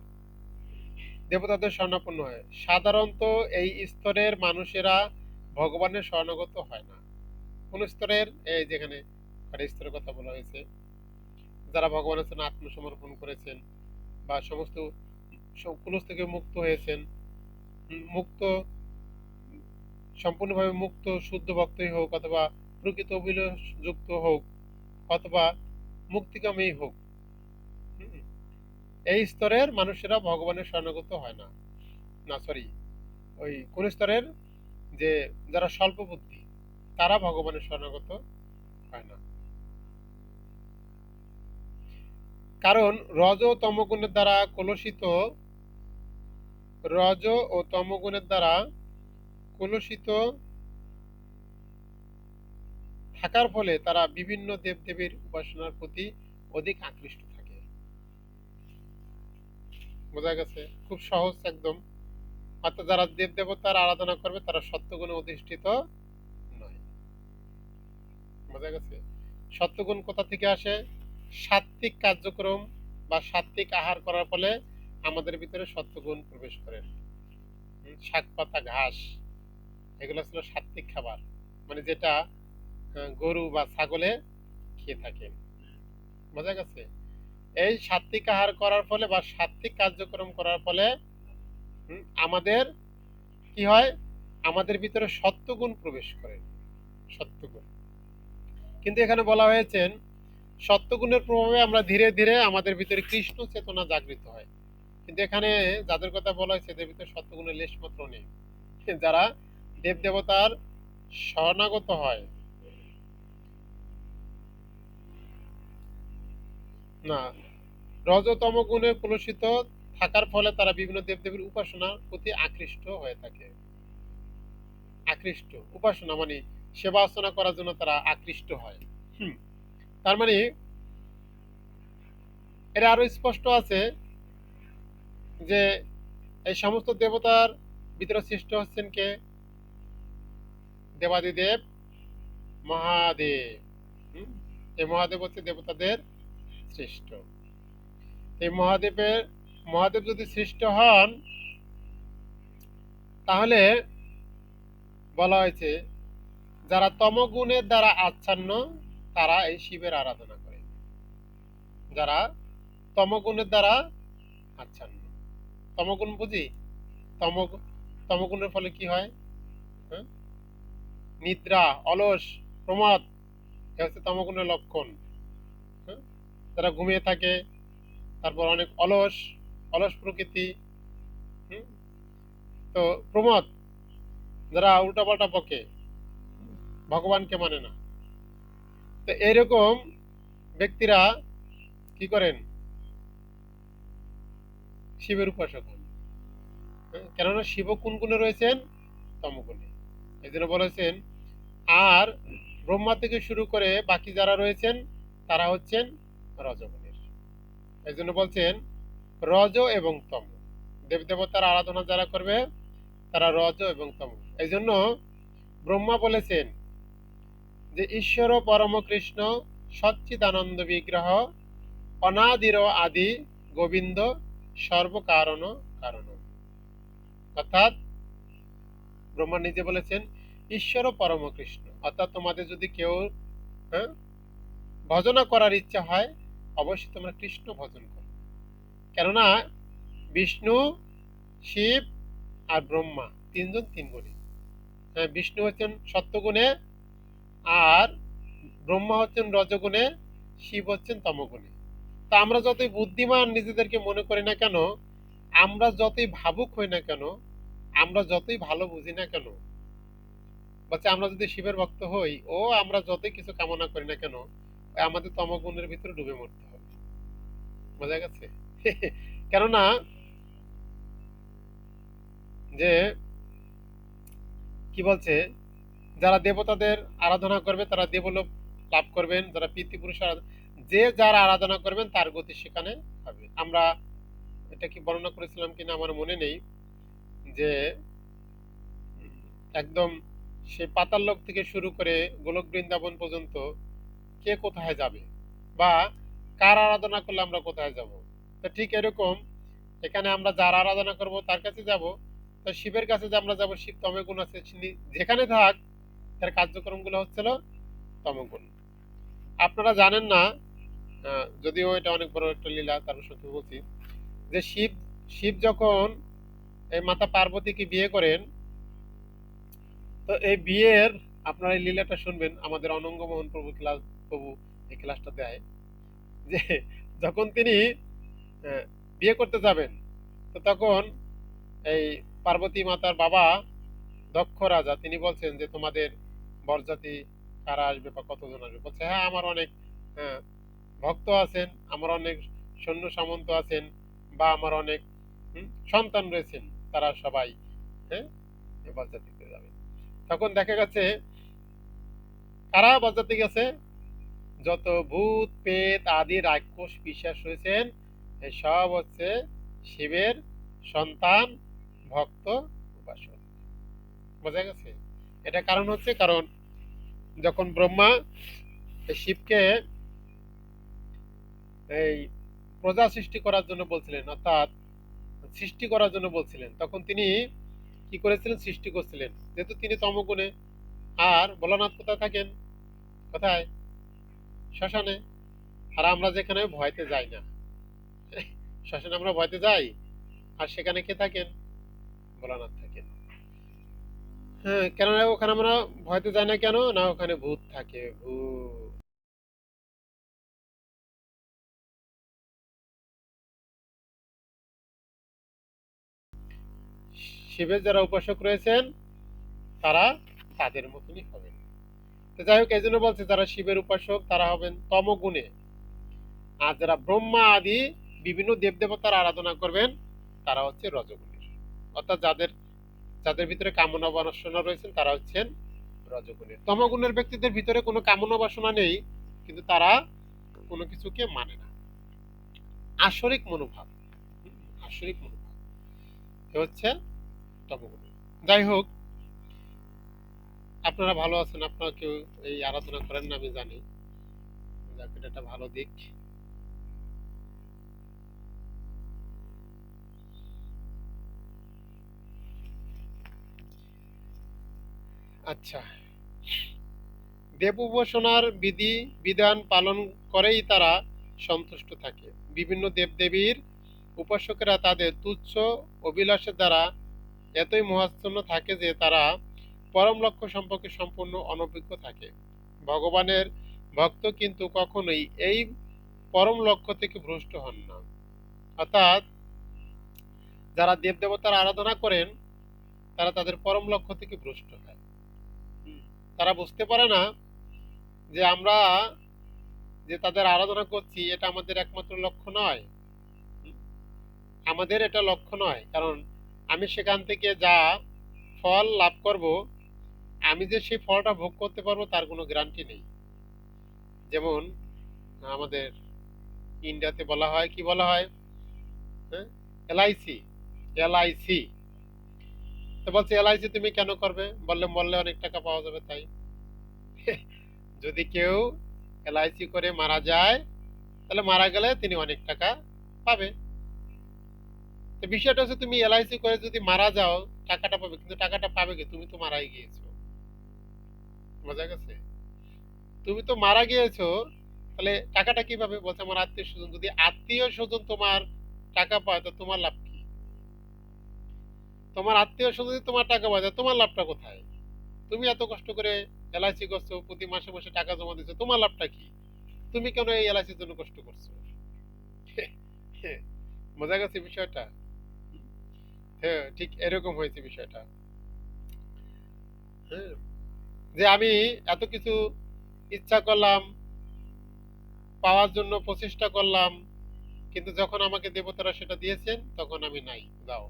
দেবতাদের শরণাপন্ন হয়। সাধারণত এই স্তরের মানুষেরা ভগবানের শরণাগত হয় না। কোন স্তরের? এই যেখানে স্তরের কথা বলা হয়েছে, যারা ভগবানের জন্য আত্মসমর্পণ করেছেন বা সমস্ত কুলস থেকে মুক্ত হয়েছেন, মুক্ত, সম্পূর্ণভাবে মুক্ত শুদ্ধ ভক্তই হোক অথবা প্রকৃত অভিলাষযুক্ত হোক অথবা মুক্তিকামী হোক, এই স্তরের মানুষেরা ভগবানের শরণাগত হয় না। না সরি, ওই কোন স্তরের? যে যারা স্বল্প বুদ্ধি, তারা ভগবানের শরণাগত হয় না। কারণ রজ ও তমগুণের দ্বারা কলুষিত, রজ ও তমগুণের দ্বারা কলুষিত থাকার ফলে তারা বিভিন্ন দেবদেবীর উপাসনার প্রতি অধিক আকৃষ্ট থাকে। বোঝা গেছে? খুব সহজ একদম। অর্থাৎ যারা দেব দেবতার আরাধনা করবে তারা সত্যগুণে অধিষ্ঠিত নয়। বোঝা গেছে? সত্যগুণ কোথা থেকে আসে? সাত্ত্বিক কার্যক্রম বা সাত্ত্বিক আহার করার ফলে আমাদের ভিতরে সত্যগুণ প্রবেশ করে। শাক পাতা ঘাস এগুলো ছিল সাত্ত্বিক খাবার, মানে যেটা গরু বা ছাগলে খেয়ে থাকে। বোঝা গেছে? এই সাত্ত্বিক আহার করার ফলে বা সাত্ত্বিক কার্যক্রম করার ফলে আমাদের কি হয়? আমাদের ভিতরে সত্যগুণ প্রবেশ করে, সত্যগুণ। কিন্তু এখানে বলা হয়েছে সত্যগুণের প্রভাবে আমরা ধীরে ধীরে আমাদের ভিতরে কৃষ্ণ চেতনা জাগৃত হয়। কিন্তু এখানে যাদের কথা বলা হয়েছে এদের ভিতরে সত্যগুণের লেশ মাত্র নেই। যারা দেব দেবতার শরণাগত হয় না, রজতম গুণে কলুষিত থাকার ফলে তারা বিভিন্ন দেবদেবীর উপাসনার প্রতি আকৃষ্ট হয়ে থাকে। আকৃষ্ট, উপাসনা মানে সেবা অর্চনা করার জন্য তারা আকৃষ্ট হয়। তার মানে এটা আরো স্পষ্ট আছে যে এই সমস্ত দেবতার ভিতরে সৃষ্ট হচ্ছেন কে? দেবাদিদেব মহাদেব। এই মহাদেব হচ্ছে দেবতাদের সৃষ্ট। এই মহাদেব যদি সৃষ্ট হন, তাহলে বলা হয়েছে যারা তমগুণের দ্বারা আচ্ছন্ন তারা এই শিবের আরাধনা করে। যারা তমগুণের দ্বারা আচ্ছন্ন, তমগুণ বুঝি, তমগুণের ফলে কি হয়? হ্যাঁ? নিদ্রা, অলস, প্রমাদ, এ হচ্ছে তমগুণের লক্ষণ। হ্যাঁ? যারা ঘুমিয়ে থাকে, তারপর অনেক অলস, অলস প্রকৃতি, তো প্রমাদ, যারা উল্টাপাল্টা বকে, ভগবানকে মানে না, তো এরকম ব্যক্তিরা কি করেন? শিবের উপাসক হন। কেননা শিব কোন গুণে রয়েছেন? তমগুণে। এই জন্য বলেছেন, আর ব্রহ্মা থেকে শুরু করে বাকি যারা রয়েছেন তারা হচ্ছেন রজগুণের। এই জন্য বলছেন রজ এবং তম, দেবদেবতার আরাধনা যারা করবে তারা রজ এবং তম। এই জন্য ব্রহ্মা বলেছেন যে ঈশ্বর পরম কৃষ্ণ সচ্চিদানন্দ বিগ্রহ অনাদির আদি গোবিন্দ সর্বকারণ কারণ। অর্থাৎ ব্রহ্মা নিজে বলেছেন ঈশ্বর পরম কৃষ্ণ, অর্থাৎ তোমাদের যদি কেউ ভজনা করার ইচ্ছা হয় অবশ্যই তোমরা কৃষ্ণ ভজন করো। কেননা বিষ্ণু, শিব আর ব্রহ্মা তিনজন তিন গুণে। বিষ্ণু হচ্ছেন সত্যগুণে, আর ব্রহ্মা হচ্ছেন রজগুণে, শিব হচ্ছেন তমগুণে। তা আমরা যতই বুদ্ধিমান নিজেদেরকে মনে করি না কেন, আমরা যতই ভাবুক হই না কেন, আমরা যতই ভালো বুঝি না কেন, বলছে আমরা যদি শিবের ভক্ত হই ও আমরা যতই কিছু কামনা করি না কেন, আমাদের তমগুণের ভিতরে ডুবে মরতে হবে। বোঝা গেছে? কেননা যে কি বলছে, যারা দেবতাদের আরাধনা করবে তারা দেবলোক লাভ করবেন, যারা পিতৃপুরুষ যে যার আরাধনা করবেন তার গতি সেখানে হবে। আমরা এটা কি বর্ণনা করেছিলাম কিনা আমার মনে নেই, যে একদম সেই পাতাল লোক থেকে শুরু করে গোলক বৃন্দাবন পর্যন্ত কে কোথায় যাবে, বা কার আরাধনা করলে আমরা কোথায় যাব। তো ঠিক এরকম এখানে আমরা যার আরাধনা করব তার কাছে যাব। তো শিবের কাছে যে আমরা যাব, শিব তমগুণ আছে, তিনি যেখানে থাক তার কার্যক্রমগুলো হচ্ছিল তমগুণ। আপনারা জানেন না, যদিও এটা অনেক বড় একটা লীলা, তার সত্যি বলছি, যে শিব শিব যখন এই মাতা পার্বতীকে বিয়ে করেন, তো এই বিয়ের আপনারা এই লীলাটা শুনবেন, আমাদের অনঙ্গ মোহন প্রভু এই ক্লাসটা দেয়, যে যখন তিনি আহ, বিয়ে করতে যাবেন, তো তখন এই পার্বতী মাতার বাবা দক্ষ রাজা তিনি বলছেন যে তোমাদের বরযাত্রী কারা আসবে বা কতজন আসবে। বলছে হ্যাঁ, আমার অনেক আহ, ভক্ত আছেন, আমার অনেক সৈন্য সামন্ত আছেন, বা আমার অনেক সন্তান রয়েছেন, তারা সবাই হ্যাঁ বরযাত্রীতে যাবে। তখন দেখা গেছে কারা বরযাত্রী গেছে, যত ভূত প্রেত আদি রাক্ষস পিশাচ রয়েছেন, এই সব হচ্ছে শিবের সন্তান, ভক্ত, উপাসক। বোঝা গেছে? এটা কারণ হচ্ছে, কারণ যখন ব্রহ্মা এই শিবকে এই প্রজা সৃষ্টি করার জন্য বলছিলেন, অর্থাৎ সৃষ্টি করার জন্য বলছিলেন, তখন তিনি কি করেছিলেন, সৃষ্টি করছিলেন, যেহেতু তিনি তমগুণে। আর ভোলানাথ কোথায় থাকেন, কোথায়, শ্মশানে। আর আমরা যেখানে ভয়তে যাই না, শ্মশানে আমরা ভয়তে যাই, আর সেখানে কে থাকেন, ভোলানাথ থাকেন। হ্যাঁ, কেননা ওখানে আমরা ভয়তে যাই না, কেন না, ওখানে ভূত থাকে, ভূত। শিবের যারা উপাসক রয়েছেন তারা তাদের মতনই হবেন। তো যাই হোক, এই জন্য বলছে যারা শিবের উপাসক তারা হবেন তমগুণে, আর যারা ব্রহ্মা আদি বিভিন্ন দেবদেবতার আরাধনা করবেন তারা হচ্ছে রজগুণের। অর্থাৎ যাদের যাদের ভিতরে কামনা বাসনা রয়েছেন তারা হচ্ছেন রজগুণের। তমগুণের ব্যক্তিদের ভিতরে কোনো কামনা বাসনা নেই, কিন্তু তারা কোনো কিছুকে মানে না, আসরিক মনোভাব, আসরিক মনোভাব, এ হচ্ছে তমগুণের। যাই হোক, আপনারা ভালো আছেন, আপনারা কেউ এই আরাধনা করেন না আমি জানি, যাক, এটা একটা ভালো দিক। আচ্ছা, দেব উপাসনার বিধি বিধান পালন করেই তারা সন্তুষ্ট থাকে। বিভিন্ন দেবদেবীর উপাসকেরা তাদের তুচ্ছ অভিলাষের দ্বারা এতই মোহাচ্ছন্ন থাকে যে তারা পরম লক্ষ্য সম্পর্কে সম্পূর্ণ অনভিজ্ঞ থাকে। ভগবানের ভক্ত কিন্তু কখনোই এই পরম লক্ষ্য থেকে ভ্রষ্ট হন না। অর্থাৎ যারা দেবদেবতার আরাধনা করেন তারা তাদের পরম লক্ষ্য থেকে ভ্রষ্ট হয়। তারা বুঝতে পারে না যে আমরা যে তাদের আরাধনা করছি এটা আমাদের একমাত্র লক্ষ্য নয়। আমাদের এটা লক্ষ্য নয়, কারণ আমি সেখান থেকে যা ফল লাভ করব, আমি যে সেই ফলটা ভোগ করতে পারবো তার কোনো গ্যারান্টি নেই। যেমন আমাদের ইন্ডিয়াতে বলা হয়, কি বলা হয়, হ্যাঁ, এলআইসি, এলআইসি। তো বলছে এলআইসি তুমি কেন করবে, বললে মরলে অনেক টাকা পাওয়া যাবে তাই। যদি কেউ এলআইসি করে মারা যায়, তাহলে মারা গেলে তিনি অনেক টাকা পাবে। তো বিষয়টা হচ্ছে তুমি এলআইসি করে যদি মারা যাও টাকাটা পাবে, কিন্তু টাকাটা পাবে কি, তুমি তো মারাই গিয়েছো। বোঝা গেছে? তুমি তো মারা গিয়েছো, তাহলে টাকাটা কিভাবে, বলছে আমার আত্মীয় স্বজন, যদি আত্মীয় স্বজন তোমার টাকা পায় তো তোমার লাভ কি? তোমার আত্মীয় স্বজন যদি তোমার টাকা পায় তোমার লাভটা কোথায়? তুমি এত কষ্ট করে এলআইসি করছো, প্রতি মাসে মাসে টাকা জমা দিচ্ছ, তোমার লাভটা কি? তুমি কেন এই এলআইসির জন্য কষ্ট করছো? বোঝা গেছে বিষয়টা? হ্যাঁ, ঠিক এরকম হয়েছে বিষয়টা। হ্যাঁ, যে আমি এত কিছু ইচ্ছা করলাম, পাওয়ার জন্য প্রচেষ্টা করলাম, কিন্তু যখন আমাকে দেবতারা সেটা দিয়েছেন তখন আমি নাই, দাও।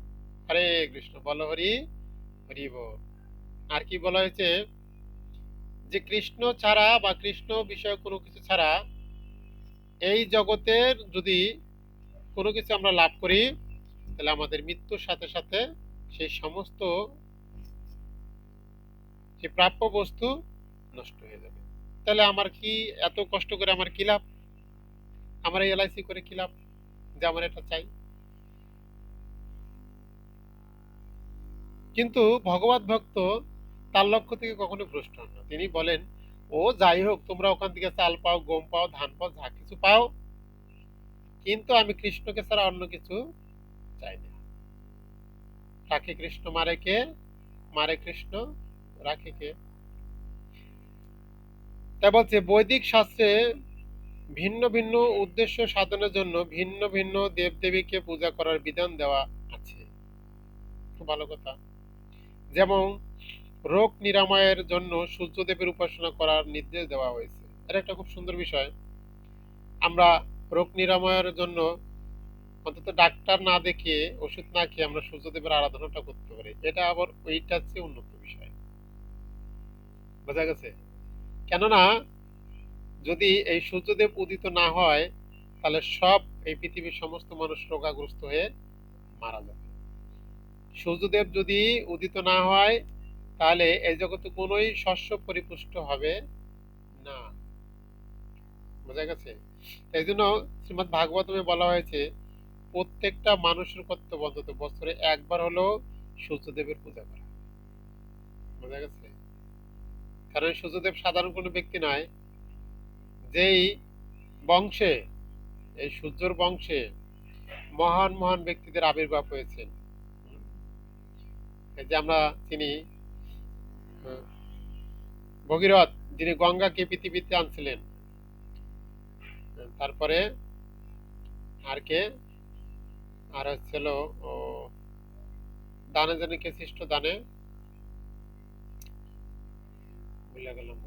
হরে কৃষ্ণ, বল হরি, হরি বল। আর কি বলা হয়েছে, যে কৃষ্ণ ছাড়া বা কৃষ্ণ বিষয়ে কোনো কিছু ছাড়া এই জগতের যদি কোনো কিছু আমরা লাভ করি, তাহলে আমাদের মৃত্যুর সাথে সাথে সেই সমস্ত যে প্রাপ্য বস্তু নষ্ট হয়ে যাবে। তাহলে আমার কি, এত কষ্ট করে আমার কি লাভ? আমার এই এলআইসি করে কি লাভ যে আমার এটা চাই? কিন্তু ভগবত ভক্ত তার লক্ষ্য থেকে কখনো ভ্রষ্ট হন না। তিনি বলেন, ও যাই হোক, তোমরা ওখান থেকে চাল পাও, গম পাও, ধান পাও, যা কিছু পাও, কিন্তু আমি কৃষ্ণকে ছাড়া অন্য কিছু চাই না। রাখে কৃষ্ণ, মারে কে? মারে কৃষ্ণ, রাখে কে? তাই বলছে বৈদিক শাস্ত্রে ভিন্ন ভিন্ন উদ্দেশ্য সাধনের জন্য ভিন্ন ভিন্ন দেবদেবীকে পূজা করার বিধান দেওয়া আছে। খুব ভালো কথা। যেমন রোগ নিরাময়ের জন্য সূর্যদেবের উপাসনা করার নির্দেশ দেওয়া হয়েছে। এটা একটা খুব সুন্দর বিষয়। আমরা রোগ নিরাময়ের জন্য অন্তত ডাক্তার না দেখিয়ে, ওষুধ না খেয়ে আমরা সূর্যদেবের আরাধনাটা করতে পারি। এটা আবার ওইটার চেয়ে উন্নত বিষয়। বোঝা গেছে? কেননা যদি এই সূর্যদেব উদিত না হয়, তাহলে সব এই পৃথিবীর সমস্ত মানুষ রোগাগ্রস্ত হয়ে মারা যাবে। সূর্যদেব যদি উদিত না হয়, তাহলে এই জগতে কোনোই শস্য পরিপুষ্ট হবে না। বোঝা গেছে? এই জন্য শ্রীমদ্ ভাগবতমে বলা হয়েছে প্রত্যেকটা মানুষের কর্তব্য অন্তত বছরে একবার হলেও সূর্যদেবের পূজা করা। বোঝা গেছে? কারণ সূর্যদেব সাধারণ কোনো ব্যক্তি নয়। যেই বংশে, এই সূর্যর বংশে মহান মহান ব্যক্তিদের আবির্ভাব হয়েছে। এই যে আমরা চিনি ভগীরথ, যিনি গঙ্গাকে পৃথিবীতে আনছিলেন। তারপরে আর কে? আর হচ্ছিল ও দানে জানি কে সৃষ্ট, দানে ভুলে গেলাম।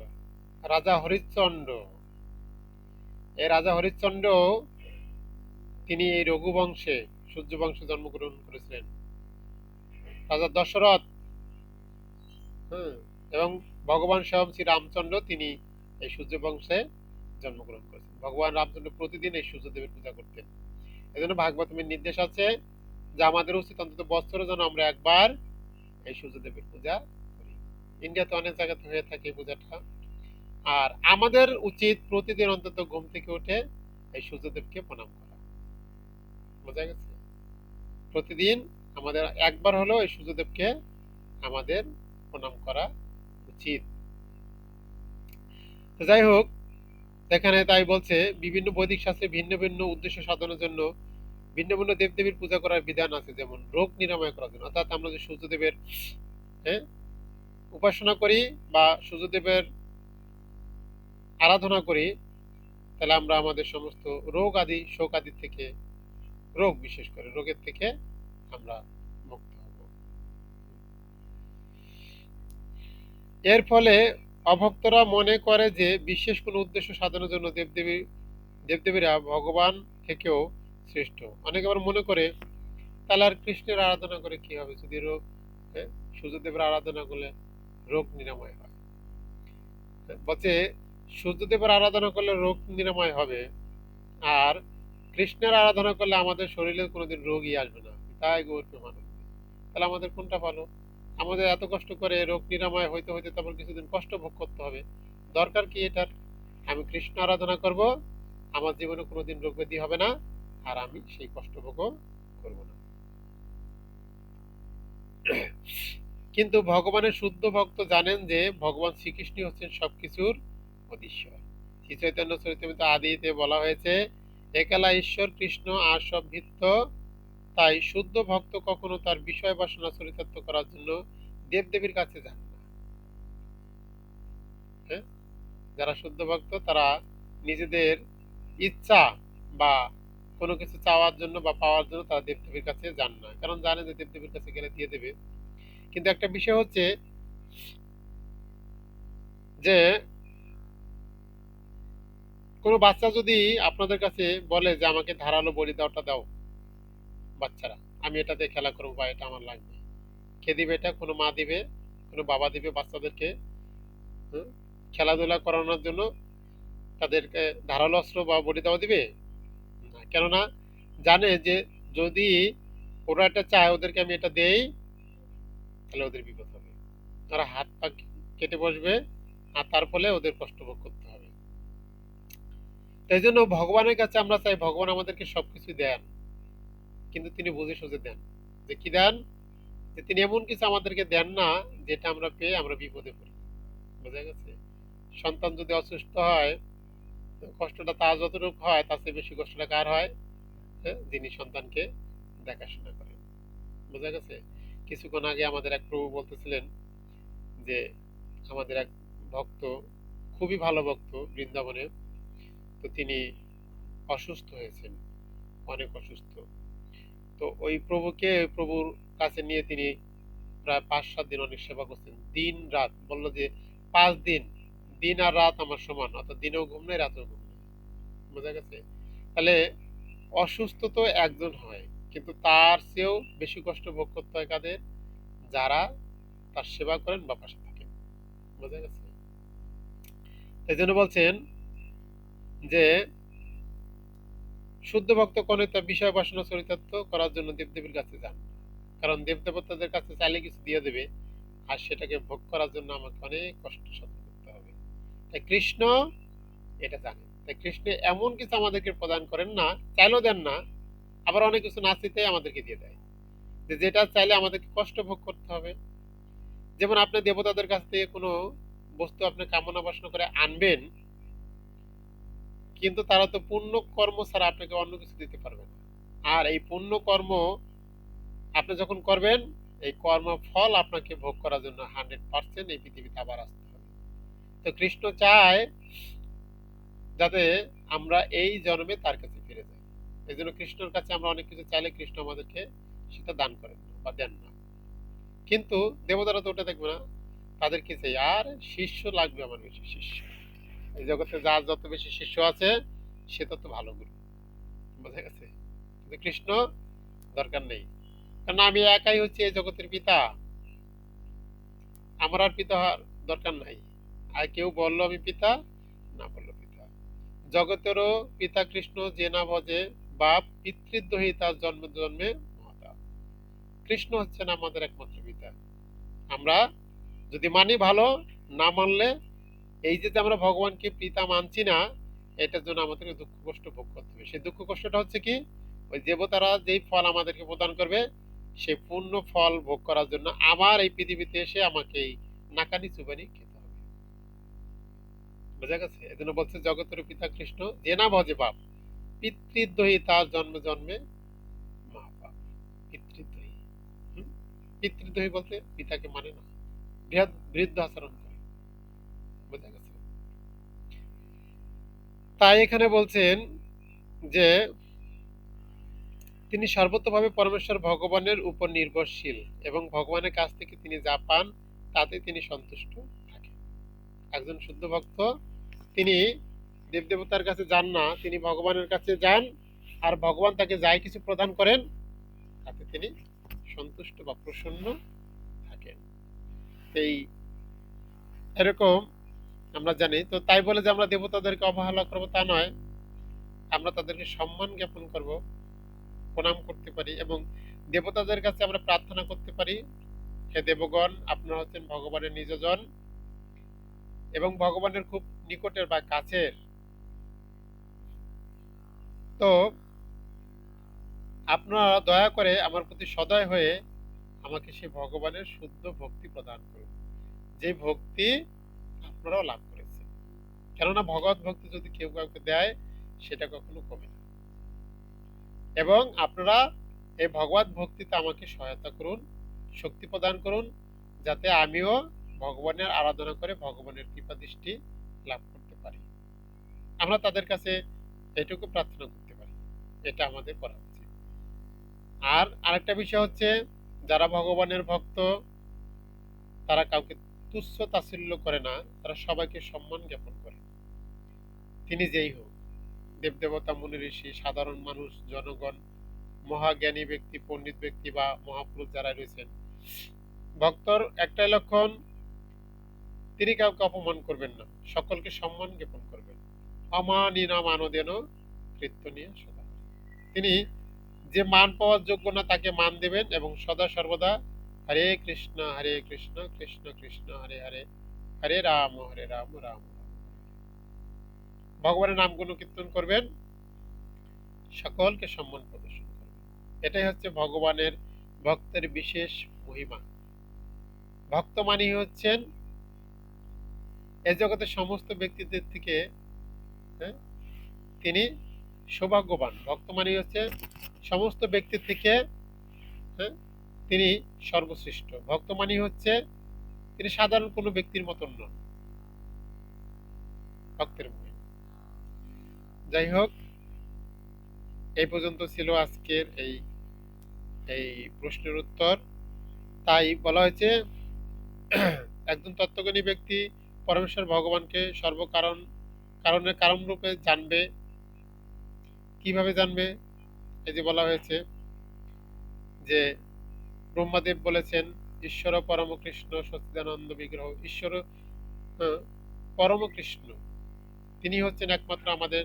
রাজা হরিশ্চন্দ্র। এই রাজা হরিশ্চন্দ্র, তিনি এই রঘু বংশে, সূর্য বংশে জন্মগ্রহণ করেছিলেন। রাজা দশরথ, হ্যাঁ, এবং ভগবান স্বয়ং শ্রী রামচন্দ্র, তিনি এই সূর্য বংশে জন্মগ্রহণ করেছেন। ভগবান রামচন্দ্র প্রতিদিন এই সূর্যদেবের পূজা করতেন। এই জন্য ভাগবতের নির্দেশ আছে যে আমাদের উচিত অন্তত বছরে যেন আমরা একবার এই সূর্যদেবের পূজা করি। ইন্ডিয়াতে অনেক জায়গাতে হয়ে থাকে এই পূজাটা। আর আমাদের উচিত প্রতিদিন অন্তত ঘুম থেকে উঠে এই সূর্যদেবকে প্রণাম করা। বোঝা গেছে? প্রতিদিন আমাদের একবার হলেও এই সূর্যদেবকে আমাদের প্রণাম করা উচিত। তো যাই হোক, এখানে তাই বলছে বিভিন্ন বৈদিক শাস্ত্রে ভিন্ন ভিন্ন উদ্দেশ্য সাধনের জন্য ভিন্ন ভিন্ন দেবদেবীর পূজা করার বিধান আছে। যেমন রোগ নিরাময় করার জন্য, অর্থাৎ আমরা যে সূর্যদেবের, হ্যাঁ, উপাসনা করি বা সূর্যদেবের আরাধনা করি, তাহলে আমরা আমাদের সমস্ত রোগ আদি, শোক আদি থেকে, রোগ বিশেষ করে রোগের থেকে আমরা মুক্ত হব। এর ফলে অভক্তরা মনে করে যে বিশেষ কোনো উদ্দেশ্য সাধনের জন্য দেবদেবীরা ভগবান থেকেও শ্রেষ্ঠ। অনেকে আবার মনে করে তাহলে আর কৃষ্ণের আরাধনা করে কি হবে, যদি রোগ, সূর্যদেবের আরাধনা করলে রোগ নিরাময় হয়। বলছে সূর্যদেবের আরাধনা করলে রোগ নিরাময় হবে, আর কৃষ্ণের আরাধনা করলে আমাদের শরীরে কোনোদিন রোগই আসবে না। তাই গৌর প্রেমানন্দে। তাহলে আমাদের কোনটা ভালো? আমাদের এত কষ্ট করে রোগ নিরাময় হইতে হইতে তারপর কিছুদিন কষ্ট ভোগ করতে হবে। দরকার কি এটার? আমি কৃষ্ণ আরাধনা করব, আমার জীবনে কোনোদিন রোগ ব্যাধি হবে না, আর আমি সেই কষ্ট ভোগও করব না। কিন্তু ভগবানের শুদ্ধ ভক্ত জানেন যে ভগবান শ্রীকৃষ্ণই হচ্ছেন সবকিছুর অধীশ্বর। শ্রী চৈতন্য চরিতামৃত আদিতে বলা হয়েছে, একলা ঈশ্বর কৃষ্ণ আর সব ভৃত্য। তাই শুদ্ধ ভক্ত কখনো তার বিষয় বাসনা চরিতার্থ করার জন্য দেবদেবীর কাছে যান না। হ্যাঁ, যারা শুদ্ধ ভক্ত তারা নিজেদের ইচ্ছা বা কোনো কিছু চাওয়ার জন্য বা পাওয়ার জন্য তারা দেবদেবীর কাছে যান না, কারণ জানে যে দেবদেবীর কাছে গেলে দিয়ে দেবে। কিন্তু একটা বিষয় হচ্ছে যে কোনো বাচ্চা যদি আপনাদের কাছে বলে যে আমাকে ধারালো বড়ি দাওটা দাও, বাচ্চারা, আমি এটা দিয়ে খেলা করবো বা এটা আমার লাগবে, কে দিবে এটা? কোনো মা দিবে, কোনো বাবা দিবে বাচ্চাদেরকে খেলাধুলা করানোর জন্য তাদেরকে ধারালো অস্ত্র বা বড়ি দেওয়া দিবে না? কেননা জানে যে যদি ওরা এটা চায় ওদেরকে আমি এটা দেই, তাহলে ওদের বিপদ হবে, ওরা হাত পা কেটে বসবে, আর তার ফলে ওদের কষ্ট ভোগ করতে হবে। তাই জন্য ভগবানের কাছে আমরা চাই ভগবান আমাদেরকে সবকিছু দেন, কিন্তু তিনি বুঝে সুঝে দেন। যে কি দেন? যে তিনি এমন কিছু আমাদেরকে দেন না যেটা আমরা পেয়ে আমরা বিপদে পড়ি। বোঝা গেছে? সন্তান যদি অসুস্থ হয়, তো কষ্টটা তার যতটুকু হয় তার চেয়ে বেশি কষ্টটা কার হয়? হ্যাঁ, যিনি সন্তানকে দেখাশোনা করেন। বোঝা গেছে? কিছুক্ষণ আগে আমাদের এক প্রভু বলতেছিলেন যে আমাদের এক ভক্ত, খুবই ভালো ভক্ত বৃন্দাবনে, তো তিনি অসুস্থ হয়েছেন, অনেক অসুস্থ। তো ওই প্রভুকে ওই প্রভুর কাছে নিয়ে তিনি প্রায় 5-7 দিন অনেক সেবা করছেন, দিন রাত। বললো যে 5 দিন, দিন আর রাত আমার সমান, অর্থাৎ দিনেও ঘুম নেই রাতেও ঘুম নেই। বোঝা গেছে? তাহলে অসুস্থ তো একজন হয়, কিন্তু তার চেয়েও বেশি কষ্ট ভোগ করতে হয় কাদের? যারা তার সেবা করেন বা পাশে থাকেন। বোঝা গেছে? এই জন্য বলছেন যে শুদ্ধ ভক্ত কোন তার বিষয় বাসনা চরিতার্থ করার জন্য দেবদেবীর কাছে যান, কারণ দেবদেবতাদের কাছে চাইলে কিছু দিয়ে দেবে, আর সেটাকে ভোগ করার জন্য আমাকে অনেক কষ্ট সাধন করতে হবে। তাই কৃষ্ণ এটা জানেন, তাই কৃষ্ণ এমন কিছু আমাদেরকে প্রদান করেন না, চাইলেও দেন না, আবার অনেক কিছু না চাইতেই আমাদেরকে দিয়ে দেয়, যে যেটা চাইলে আমাদেরকে কষ্ট ভোগ করতে হবে। যেমন আপনি দেবতাদের কাছ থেকে কোনো বস্তু আপনি কামনা বাসনা করে আনবেন, কিন্তু তারা তো পুণ্য কর্ম ছাড়া আপনাকে অন্য কিছু দিতে পারবে না। আর এই পুণ্য কর্ম আপনি যখন করবেন, এই কর্ম ফল আপনাকে ভোগ করার জন্য 100% এই পৃথিবীতে আবার আসতে হবে। তো কৃষ্ণ চায় যাতে আমরা এই জন্মে তার কাছে ফিরে যাই। এই জন্য কৃষ্ণর কাছে আমরা অনেক কিছু চাইলে কৃষ্ণ আমাদেরকে সেটা দান করেন না বা দেন না। কিন্তু দেবতারা তো ওটা দেখবে না, তাদের কি চাই? আর শিষ্য লাগবে, আমার বেশি শিষ্য। এই জগতে যার যত বেশি শিষ্য আছে সে তত ভালো গুরু। বোঝা গেছে? কিন্তু কৃষ্ণ দরকার নেই, কারণ আমি একাই হচ্ছে এই জগতের পিতা, আমার আর পিতা হওয়ার দরকার নাই। আর কেউ বললো আমি পিতা, না বললো পিতা। জগতেরও পিতা কৃষ্ণ যে না ভজে বাপ, পিতৃদ্রোহী তার জন্মে জন্মে মহাতাপ। কৃষ্ণ হচ্ছেন আমাদের একমাত্র পিতা। আমরা যদি মানি ভালো, না মানলে এই যে আমরা ভগবানকে পিতা মানছি না, এটার জন্য আমাদেরকে দুঃখ কষ্ট ভোগ করতে হবে। সেই দুঃখ কষ্টটা হচ্ছে কি? ওই দেবতারা যেই ফল আমাদেরকে প্রদান করবে, সেই পূর্ণ ফল ভোগ করার জন্য আমার এই পৃথিবীতে এসে আমাকে এই নাকানি চুবানি খেতে হবে। বোঝা গেছে? এজন্য বলছে জগতের পিতা কৃষ্ণ যে না ভজে বাপ, পিতৃদ্রোহী তার জন্মে জন্মে মা বাপ। পিতৃদ্রোহী, হুম? পিতৃদ্রোহী বলতে পিতাকে মানে না, বৃদ্ধ আচরণ করে। বোঝা গেছে? তাই এখানে বলছেন যে তিনি সর্বতোভাবে পরমেশ্বর ভগবানের উপর নির্ভরশীল, এবং ভগবানের কাছ থেকে তিনি যা পান তাতে তিনি সন্তুষ্ট থাকেন। একজন শুদ্ধ ভক্ত তিনি দেবদেবতার কাছে যান না, তিনি ভগবানের কাছে যান, আর ভগবান তাকে যাই কিছু প্রদান করেন তাতে তিনি সন্তুষ্ট বা প্রসন্ন থাকেন। এই এরকম আমরা জানি। তো তাই বলে যে আমরা দেবতাদেরকে অবহেলা করবো তা নয়, আমরা তাদেরকে সম্মান জ্ঞাপন করব, প্রণাম করতে পারি, এবং দেবতাদের কাছে আমরা প্রার্থনা করতে পারি, হে দেবগণ আপনারা হচ্ছেন ভগবানের নিজজন, এবং ভগবানের খুব নিকটের বা কাছের। তো আপনারা দয়া করে আমার প্রতি সদয় হয়ে আমাকে সেই ভগবানের শুদ্ধ ভক্তি প্রদান করুন, যে ভক্তি আপনারাও লাভ করেছেন। কেননা ভগবত ভক্তি যদি কেউ কাউকে দেয় সেটা কখনো কমে না। এবং আপনারা এই ভগবত ভক্তিতে আমাকে সহায়তা করুন, শক্তি প্রদান করুন, যাতে আমিও ভগবানের আরাধনা করে ভগবানের কৃপা দৃষ্টি লাভ করতে পারি। আমরা তাদের কাছে এটুকু প্রার্থনা করতে পারি, এটা আমাদের করা উচিত। আর আরেকটা বিষয় হচ্ছে, যারা ভগবানের ভক্ত তারা কাউকে তুচ্ছ তাচ্ছিল্য করে না, তারা সবাইকে সম্মান জ্ঞাপন করে, তিনি যেই হোক, দেবদেবতা মুনি ঋষি সাধারণ মানুষ জনগণ, মহাজ্ঞানী ব্যক্তি পণ্ডিত ব্যক্তি বা মহাপুরুষ যারা রয়েছেন। ভক্তর একটাই লক্ষণ, তিনি কাউকে অপমান করবেন না, সকলকে সম্মান জ্ঞাপন করবেন। অমানিনা মানদেন কীর্তনীয় সদা। তিনি যে মান পাওয়ার যোগ্য না তাকে মান দেবেন এবং সদা সর্বদা হরে কৃষ্ণ কৃষ্ণ কৃষ্ণ হরে হরে হরে রাম রাম রাম ভগবানের নাম গুণ কীর্তন করবেন, সকলকে সম্মান প্রদর্শন করবেন। এটাই হচ্ছে ভগবানের ভক্তের বিশেষ মহিমা। ভক্ত মানি হচ্ছেন এ জগতের সমস্ত ব্যক্তিদের থেকে, হ্যাঁ, তিনি সৌভাগ্যবান। ভক্ত মানি হচ্ছে সমস্ত ব্যক্তির থেকে, হ্যাঁ, তিনি সর্বশ্রেষ্ঠ। ভক্ত মানি হচ্ছে তিনি সাধারণ কোনো ব্যক্তির মতন নন। ভক্তের মহিমা। যাই হোক, এই পর্যন্ত ছিল আজকের এই এই প্রশ্নের উত্তর। তাই বলা হয়েছে একজন তত্ত্বজ্ঞানী ব্যক্তি পরমেশ্বর ভগবানকে কারণের কারণ রূপে জানবে। কিভাবে জানবে? এই যে বলা হয়েছে যে ব্রহ্মাদেব বলেছেন ঈশ্বর পরম কৃষ্ণ সচ্চিদানন্দ বিগ্রহ। ঈশ্বর পরম কৃষ্ণ, তিনি হচ্ছেন একমাত্র আমাদের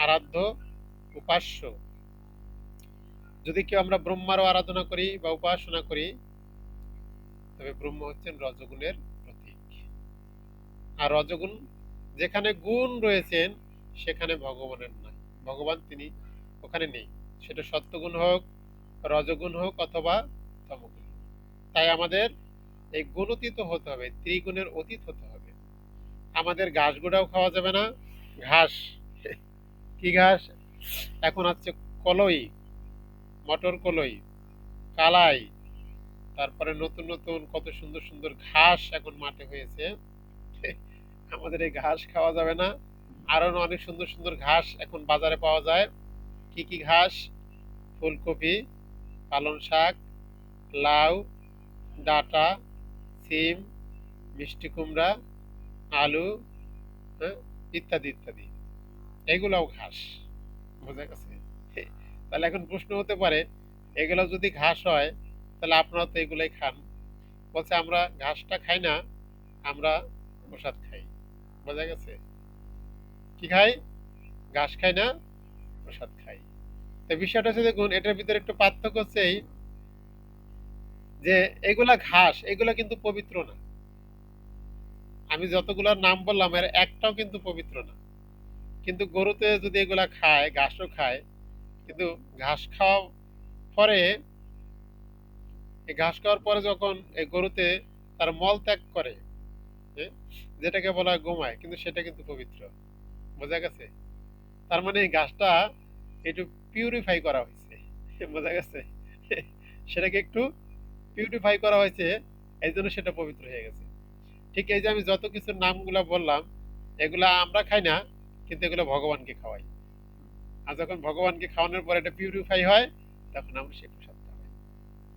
আরাধ্য উপাস্য। যদি কেউ আমরা ব্রহ্মারও আরাধনা করি বা উপাসনা করি, তবে ব্রহ্ম হচ্ছেন রজগুণের প্রতীক। আর রজগুণ যেখানে গুণ রয়েছেন সেখানে ভগবানের নাই, ভগবান তিনি ওখানে নেই। সেটা সত্যগুণ হোক, রজগুণ হোক অথবা তমগুণ। তাই আমাদের এই গুণতীত হতে হবে, ত্রিগুণের অতীত হতে হবে। আমাদের ঘাস গুঁড়াও খাওয়া যাবে না। ঘাস, কি ঘাস? এখন হচ্ছে কলই, মটর কলই, কালাই, তারপরে নতুন নতুন কত সুন্দর সুন্দর ঘাস এখন মাঠে হয়েছে। আমাদের এই ঘাস খাওয়া যাবে না। আরো অনেক সুন্দর সুন্দর ঘাস এখন বাজারে পাওয়া যায়। কি কি ঘাস? ফুলকপি, পালং শাক, লাউ, ডাঁটা, সিম, মিষ্টি কুমড়া, আলু, হ্যাঁ, ইত্যাদি ইত্যাদি। এগুলাও ঘাস। বোঝা গেছে? তাহলে এখন প্রশ্ন হতে পারে, এগুলো যদি ঘাস হয় তাহলে আপনারা তো এগুলাই খান। বলছে আমরা ঘাসটা খাই না, আমরা প্রসাদ খাই। বোঝা গেছে? কি খাই? ঘাস খাই না, প্রসাদ খাই। তো বিষয়টা হচ্ছে, দেখুন এটার ভিতরে একটু পার্থক্য হচ্ছে এই যে এগুলা ঘাস, এগুলা কিন্তু পবিত্র না। আমি যতগুলোর নাম বললাম এর একটাও কিন্তু পবিত্র না। কিন্তু গরুতে যদি এগুলা খায়, ঘাসও খায়, কিন্তু ঘাস খাওয়া পরে, এই ঘাস খাওয়ার পরে যখন এই গরুতে তার মল ত্যাগ করে, হ্যাঁ, যেটাকে বলা হয় গোমায়, কিন্তু সেটা কিন্তু পবিত্র। বোঝা গেছে? তার মানে এই ঘাসটা একটু পিউরিফাই করা হয়েছে। বোঝা গেছে? সেটাকে একটু পিউরিফাই করা হয়েছে, এই জন্য সেটা পবিত্র হয়ে গেছে। ঠিক এই যে আমি যত কিছুর নামগুলা বললাম, এগুলা আমরা খাই না, কিন্তু এগুলো ভগবানকে খাওয়াই। আর যখন ভগবানকে খাওয়ানোর পর এটা পিউরিফাই হয়, তখন আমরা সেই প্রসাদটা পাই।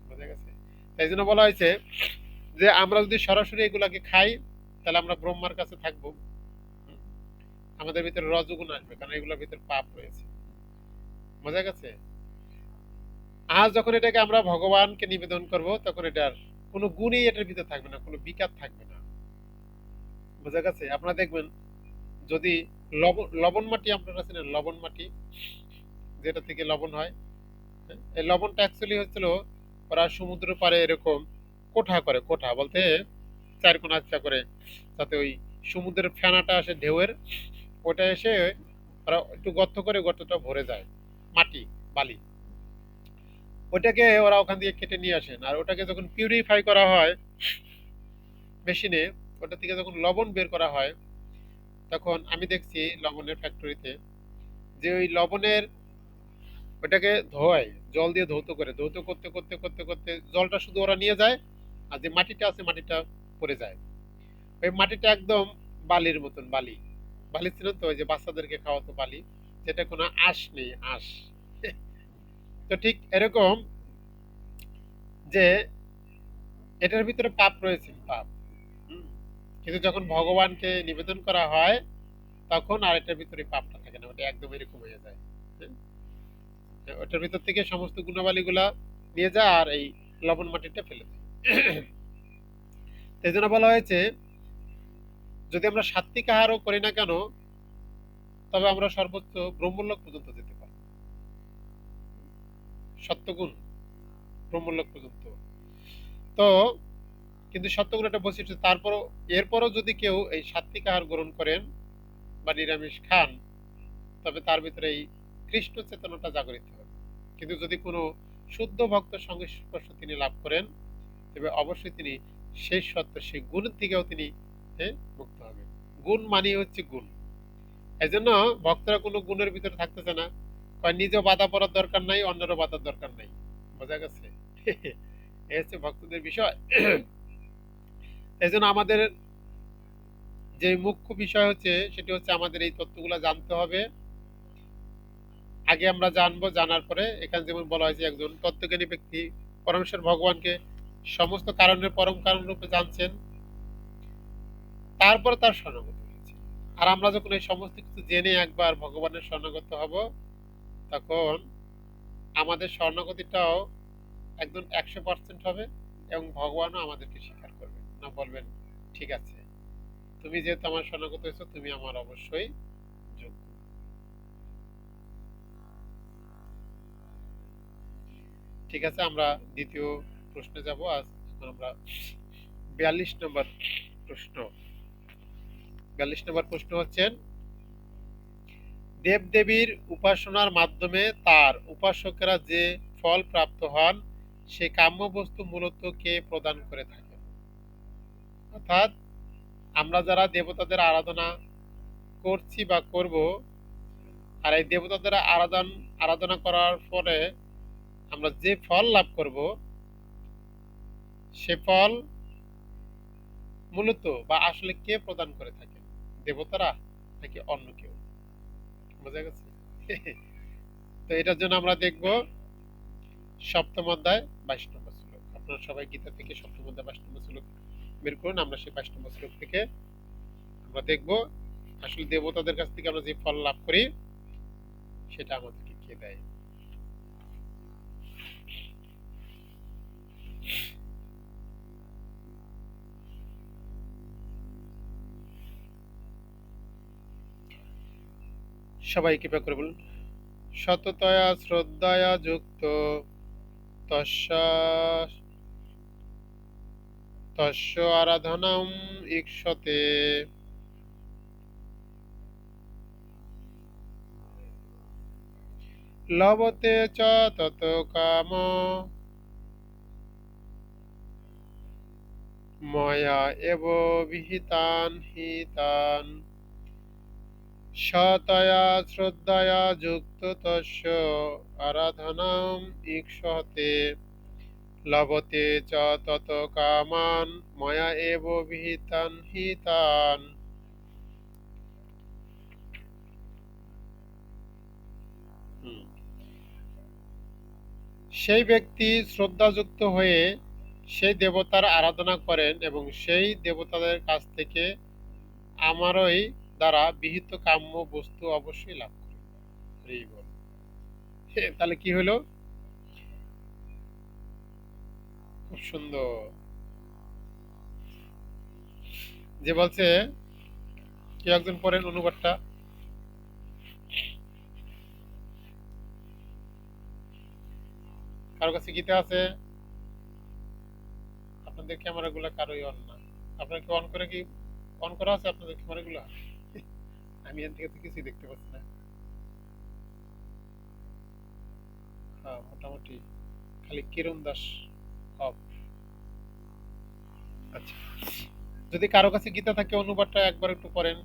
বোঝা গেছে? তাই জন্য বলা হয়েছে যে আমরা যদি সরাসরি এগুলাকে খাই, তাহলে আমরা ব্রহ্মার কাছে থাকবো। হুম, আমাদের ভিতরে রজগুণ আসবে, কারণ এগুলোর ভিতরে পাপ রয়েছে। বোঝা গেছে? আর যখন এটাকে আমরা ভগবানকে নিবেদন করব, তখন এটার কোনো গুণই এটার ভিতরে থাকবে না, কোনো বিকার থাকবে না। বোঝা গেছে? আপনারা দেখবেন যদি লবণ লবণ মাটি, আপনারা চেনেন লবণ মাটি, যেটা থেকে লবণ হয়, হ্যাঁ? এই লবণটা অ্যাকচুয়ালি হচ্ছিল ওরা সমুদ্র পাড়ে এরকম কোঠা করে, কোঠা বলতে চার কোনা ইচ্ছা করে, যাতে ওই সমুদ্রের ফেনাটা আসে ঢেউয়ের, ওটা এসে ওরা একটু গর্ত করে গর্তটা ভরে যায় মাটি, বালি। ওটাকে ওরা ওখান দিয়ে কেটে নিয়ে আসেন, আর ওটাকে যখন পিউরিফাই করা হয় মেশিনে, ওটা থেকে যখন লবণ বের করা হয়, তখন আমি দেখছি লবণের ফ্যাক্টরিতে যে ওই লবণের ওটাকে ধোয়, জল দিয়ে ধৌত করে, ধৌত করতে করতে করতে করতে জলটা শুধু ওরা নিয়ে যায়, আর যে মাটিটা আছে মাটিটা পড়ে যায়। ওই মাটিটা একদম বালির মতন, বালি। বালি ছিল তো, ওই যে বাচ্চাদেরকে খাওয়াতো বালি, যেটা কোনো আঁশ নেই, আঁশ। তো ঠিক এরকম যে এটার ভিতরে পাপ রয়েছে, পাপ। হুম। কিন্তু যখন ভগবানকে নিবেদন করা হয়, তখন আর এটার ভিতরে পাপটা থাকে না, ওটা একদম এরকম হয়ে যায়। হ্যাঁ? ওটার ভিতর থেকে সমস্ত গুণাবলী গুলা নিয়ে যায় আর এই লবণ মাটিটা ফেলে দেয়। এই জন্য বলা হয়েছে যদি আমরা সাত্বিক আহারও করি না কেন, তবে আমরা সর্বোচ্চ ব্রহ্মলোক পর্যন্ত যেতে পারি। সত্যগুণ ব্রহ্মলোক পর্যন্ত। তো কিন্তু সত্যগুণ একটা বৈশিষ্ট্য, তারপরও এরপরও যদি কেউ এই সাত্বিক আহার গ্রহণ করেন বা নিরামিষ খান, তবে তার ভিতরে এই কৃষ্ণ চেতনাটা জাগরিত হবে। কিন্তু যদি কোনো শুদ্ধ ভক্তের সঙ্গে স্পর্শ তিনি লাভ করেন, তবে অবশ্যই তিনি সেই সত্য, সেই গুণের থেকেও তিনি মুক্ত হবেন। গুণ মানেই হচ্ছে গুণ। এই জন্য ভক্তরা কোনো গুণের ভিতরে থাকতেছে না, কয় নিজেও বাধা পড়ার দরকার নাই, অন্যেরও বাধার দরকার নাই। বোঝা গেছে? এই হচ্ছে ভক্তদের বিষয়। এই জন্য আমাদের যে মুখ্য বিষয় হচ্ছে, সেটি হচ্ছে আমাদের এই তত্ত্বগুলো জানতে হবে। আগে আমরা জানবো, জানার পরে এখানে যেমন বলা হয়েছে একজন তত্ত্বজ্ঞানী ব্যক্তি পরমেশ্বর ভগবানকে সমস্ত কারণের পরম কারণ রূপে জানছেন, তারপরে তার শরণাগত হয়েছে। আর আমরা যখন এই সমস্ত কিছু জেনে একবার ভগবানের শরণাগত হব, তখন আমাদের শরণাগতিটাও একদম 100% হবে, এবং ভগবানও আমাদেরকে স্বীকার করবেন না, বলবেন ঠিক আছে, তুমি যেহেতু আমার শরণাগত হয়েছো, তুমি আমার অবশ্যই যোগ্য। ঠিক আছে, আমরা দ্বিতীয় প্রশ্নে যাব। আজ এখন আমরা 42 নম্বর প্রশ্ন। 42 নম্বর প্রশ্ন হচ্ছে, দেবদেবীর উপাসনার মাধ্যমে তার উপাসকেরা যে ফল প্রাপ্ত হন, সে কাম্য বস্তু মূলত কে প্রদান করে থাকে? অর্থাৎ আমরা যারা দেবতাদের আরাধনা করছি বা করব, আর এই দেবতাদের আরাধনা করার পরে আমরা যে ফল লাভ করব, সে ফল মূলত বা আসলে কে প্রদান করে থাকে? দেবতারা নাকি অন্য কেউ? বোঝা গেছে? তো এটার জন্য আমরা দেখব সপ্তম অধ্যায় 22 নম্বর শ্লোক। আপনারা সবাই গীতা থেকে সপ্তম অধ্যায় 22 নম্বর শ্লোক বের করুন। আমরা সেই 22 নম্বর শ্লোক থেকে আমরা দেখব আসলে দেবতাদের কাছ থেকে আমরা যে ফল লাভ করি, সেটা আমাদেরকে কে দেয়। সবাই কৃপা করে বলুন। সততয়া শ্রদ্ধায়া যুক্ত তস্য তস্য আরাধনাম ঈক্ষতে। লভতে চ তত কাম ময়া এব বিহিতান হিতান। সতয়া শ্রদ্ধায়া যুক্ত তস্য আরাধনাম ঈক্ষতে। লভতে চ তত কামান ময়া এব বিহিতান হিতান। সেই ব্যক্তি শ্রদ্ধাযুক্ত হয়ে সেই দেবতার আরাধনা করেন এবং সেই দেবতাদের কাছ থেকে আমারই দ্বারা বিহিত কাম্য বস্তু অবশ্যই লাভ করেন। হরি বল। তাহলে কি হলো? খুব সুন্দর। যে বলছে, কেউ একজন পড়েন অনুবাদটা। কারো কাছে গীতা আছে? আপনাদের ক্যামেরা গুলা কারোই অন না। আপনার কি অন করে, কি অন করা আছে আপনাদের ক্যামেরা গুলা? আমি এখান থেকে তো কিছুই দেখতে পাচ্ছি না। হ্যাঁ, মোটামুটি খালি কিরণ দাস অফ। আচ্ছা, যদি কারো কাছে গীতা থাকে অনুবাদটা একবার একটু পড়েন।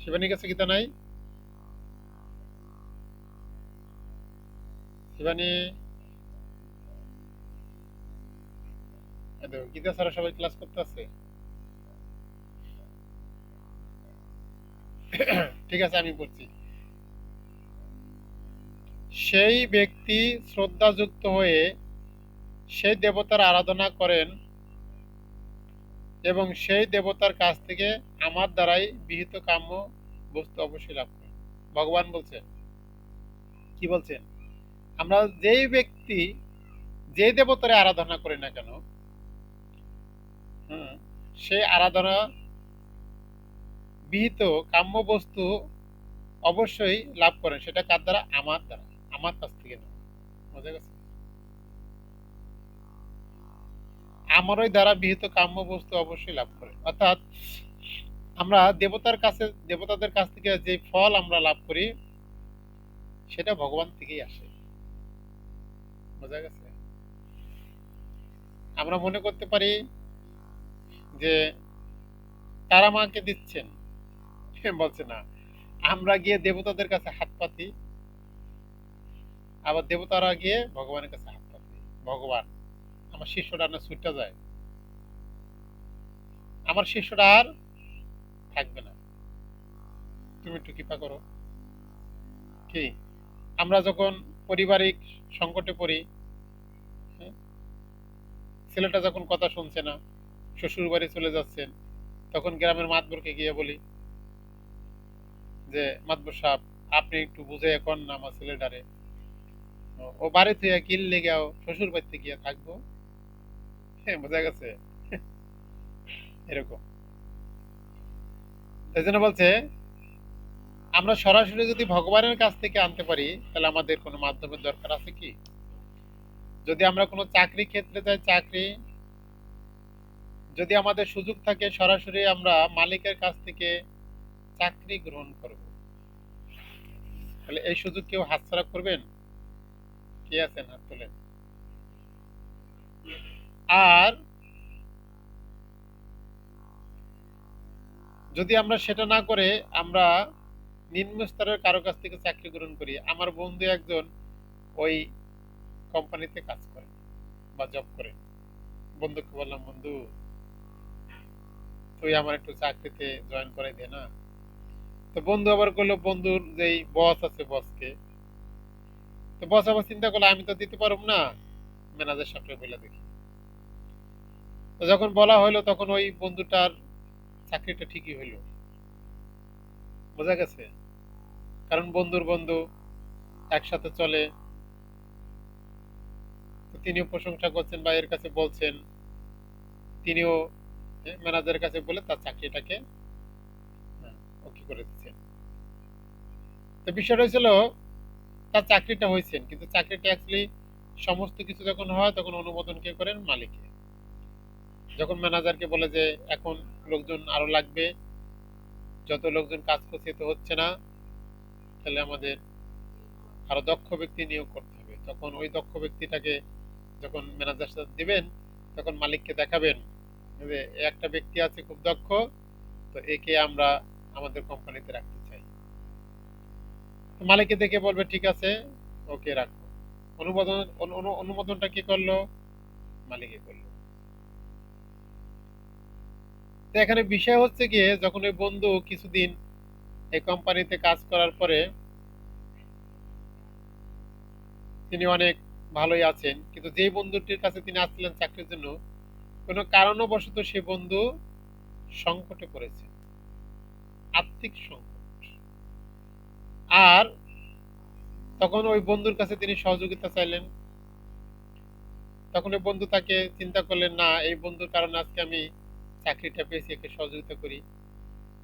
শিবানীর কাছে গীতা নাই? শিবানী, গীতা ছাড়া সবাই ক্লাস করতে আছে? ঠিক আছে, আমি বলছি। সেই ব্যক্তি শ্রদ্ধাযুক্ত হয়ে সেই দেবতার আরাধনা করেন এবং সেই দেবতার কাছ থেকে আমার দ্বারাই বিহিত কাম্য বস্তু অবশ্যই লাভ করেন। ভগবান বলছেন, কি বলছেন? আমরা যেই ব্যক্তি যে দেবতার আরাধনা করি না কেন, সেই আরাধনা বিহিত কাম্য বস্তু অবশ্যই লাভ করেন, সেটা কার দ্বারা? আমার দ্বারা, আমার কাছ থেকে নেওয়া। বোঝা গেছে? আমারই দ্বারা বিহিত কাম্য বস্তু অবশ্যই লাভ করেন, অর্থাৎ আমরা দেবতাদের কাছ থেকে যে ফল আমরা লাভ করি সেটা ভগবান থেকেই আসে। বোঝা গেছে? আমরা মনে করতে পারি যে তারা মাকে দিচ্ছেন, বলছে না, আমরা গিয়ে দেবতাদের কাছে হাত পাতি, আবার দেবতারা গিয়ে ভগবানের কাছে হাত পাতি। ভগবান, আমার শিষ্যটা না ছুটে যায়, আমার শিষ্যটা আর থাকবে না, তুমি একটু কৃপা করো। কি, আমরা যখন পারিবারিক সংকটে পড়ি, হ্যাঁ, ছেলেটা যখন কথা শুনছে না, শ্বশুর বাড়ি চলে যাচ্ছেন, তখন গ্রামের মাতবরকে গিয়ে বলি যে মাতবর সাহেব, আপনি একটু বুঝে এখন না আমার ছেলেটারে, ও বাড়ি থেকে কিল লেগেও শ্বশুর বাড়িতে গিয়ে থাকবো। হ্যাঁ, বোঝা গেছে? এরকম। এই জন্য বলছে, আমরা সরাসরি যদি ভগবানের কাছ থেকে আনতে পারি, তাহলে আমাদের কোনো মাধ্যমের দরকার আছে কি? যদি আমরা কোনো চাকরি ক্ষেত্রে যাই, চাকরি যদি আমাদের সুযোগ থাকে, সরাসরি আমরা মালিকের কাছ থেকে চাকরি গ্রহণ করব, তাহলে এই সুযোগ কেউ হাতছাড়া করবেন? কে আছেন, হাত তোলেন। আর যদি আমরা সেটা না করে আমরা নিম্ন স্তরের কারো কাছ থেকে চাকরি গ্রহণ করি, আমার বন্ধু একজন ওই কোম্পানিতে কাজ করে বা জব করে, বন্ধুকে বললাম, বন্ধু তুই আমার একটু চাকরিতে জয়েন করে দে না। তো বন্ধু আবার করলো, বন্ধুর যেই বস আছে বসকে, তো বস আবার চিন্তা করলো আমি তো দিতে পারবো না, ম্যানেজার সাহেবকে বলে দেখি। তো যখন বলা হলো তখন ওই বন্ধুটার চাকরিটা ঠিকই হইলো। বোঝা গেছে? কারণ বন্ধুর বন্ধু, একসাথে চলে, তো তিনিও প্রশংসা করছেন বা এর কাছে বলছেন, তিনিও ম্যানেজারের কাছে বলে তার চাকরিটাকে ওকে করে দিচ্ছেন। তো বিষয়টা হয়েছিল, তার চাকরিটা হয়েছেন, কিন্তু চাকরিটা অ্যাকচুয়ালি সমস্ত কিছু যখন হয় তখন অনুমোদন কে করেন? মালিকে। যখন ম্যানেজারকে বলে যে এখন লোকজন আরো লাগবে, যত লোকজন কাজ করছে তো হচ্ছে না, তাহলে আমাদের আরো দক্ষ ব্যক্তি নিয়োগ করতে হবে, তখন ওই দক্ষ ব্যক্তিটাকে যখন ম্যানেজার সাথে দিবেন, তখন মালিককে দেখাবেন যে একটা ব্যক্তি আছে খুব দক্ষ, তো একে আমরা আমাদের কোম্পানিতে রাখতে চাই। তো মালিককে দেখে বলবে ঠিক আছে, ওকে রাখো। অনুমোদনটা কি করলো? মালিকে করলো। তো এখানে বিষয় হচ্ছে গিয়ে, যখন ওই বন্ধু কিছুদিন এই কোম্পানিতে কাজ করার পরে তিনি অনেক ভালোই আছেন, কিন্তু যে বন্ধুটির কাছে তিনি আসছিলেন চাকরির জন্য, কোনো কারণবশত সে বন্ধু সংকটে পড়েছে, আর্থিক সংকট। আর তখন ওই বন্ধুর কাছে তিনি সহযোগিতা চাইলেন, তখন ওই বন্ধু তাকে চিন্তা করলেন, না এই বন্ধুর কারণে আজকে আমি চাকরিটা পেয়েছি, একে সহযোগিতা করি।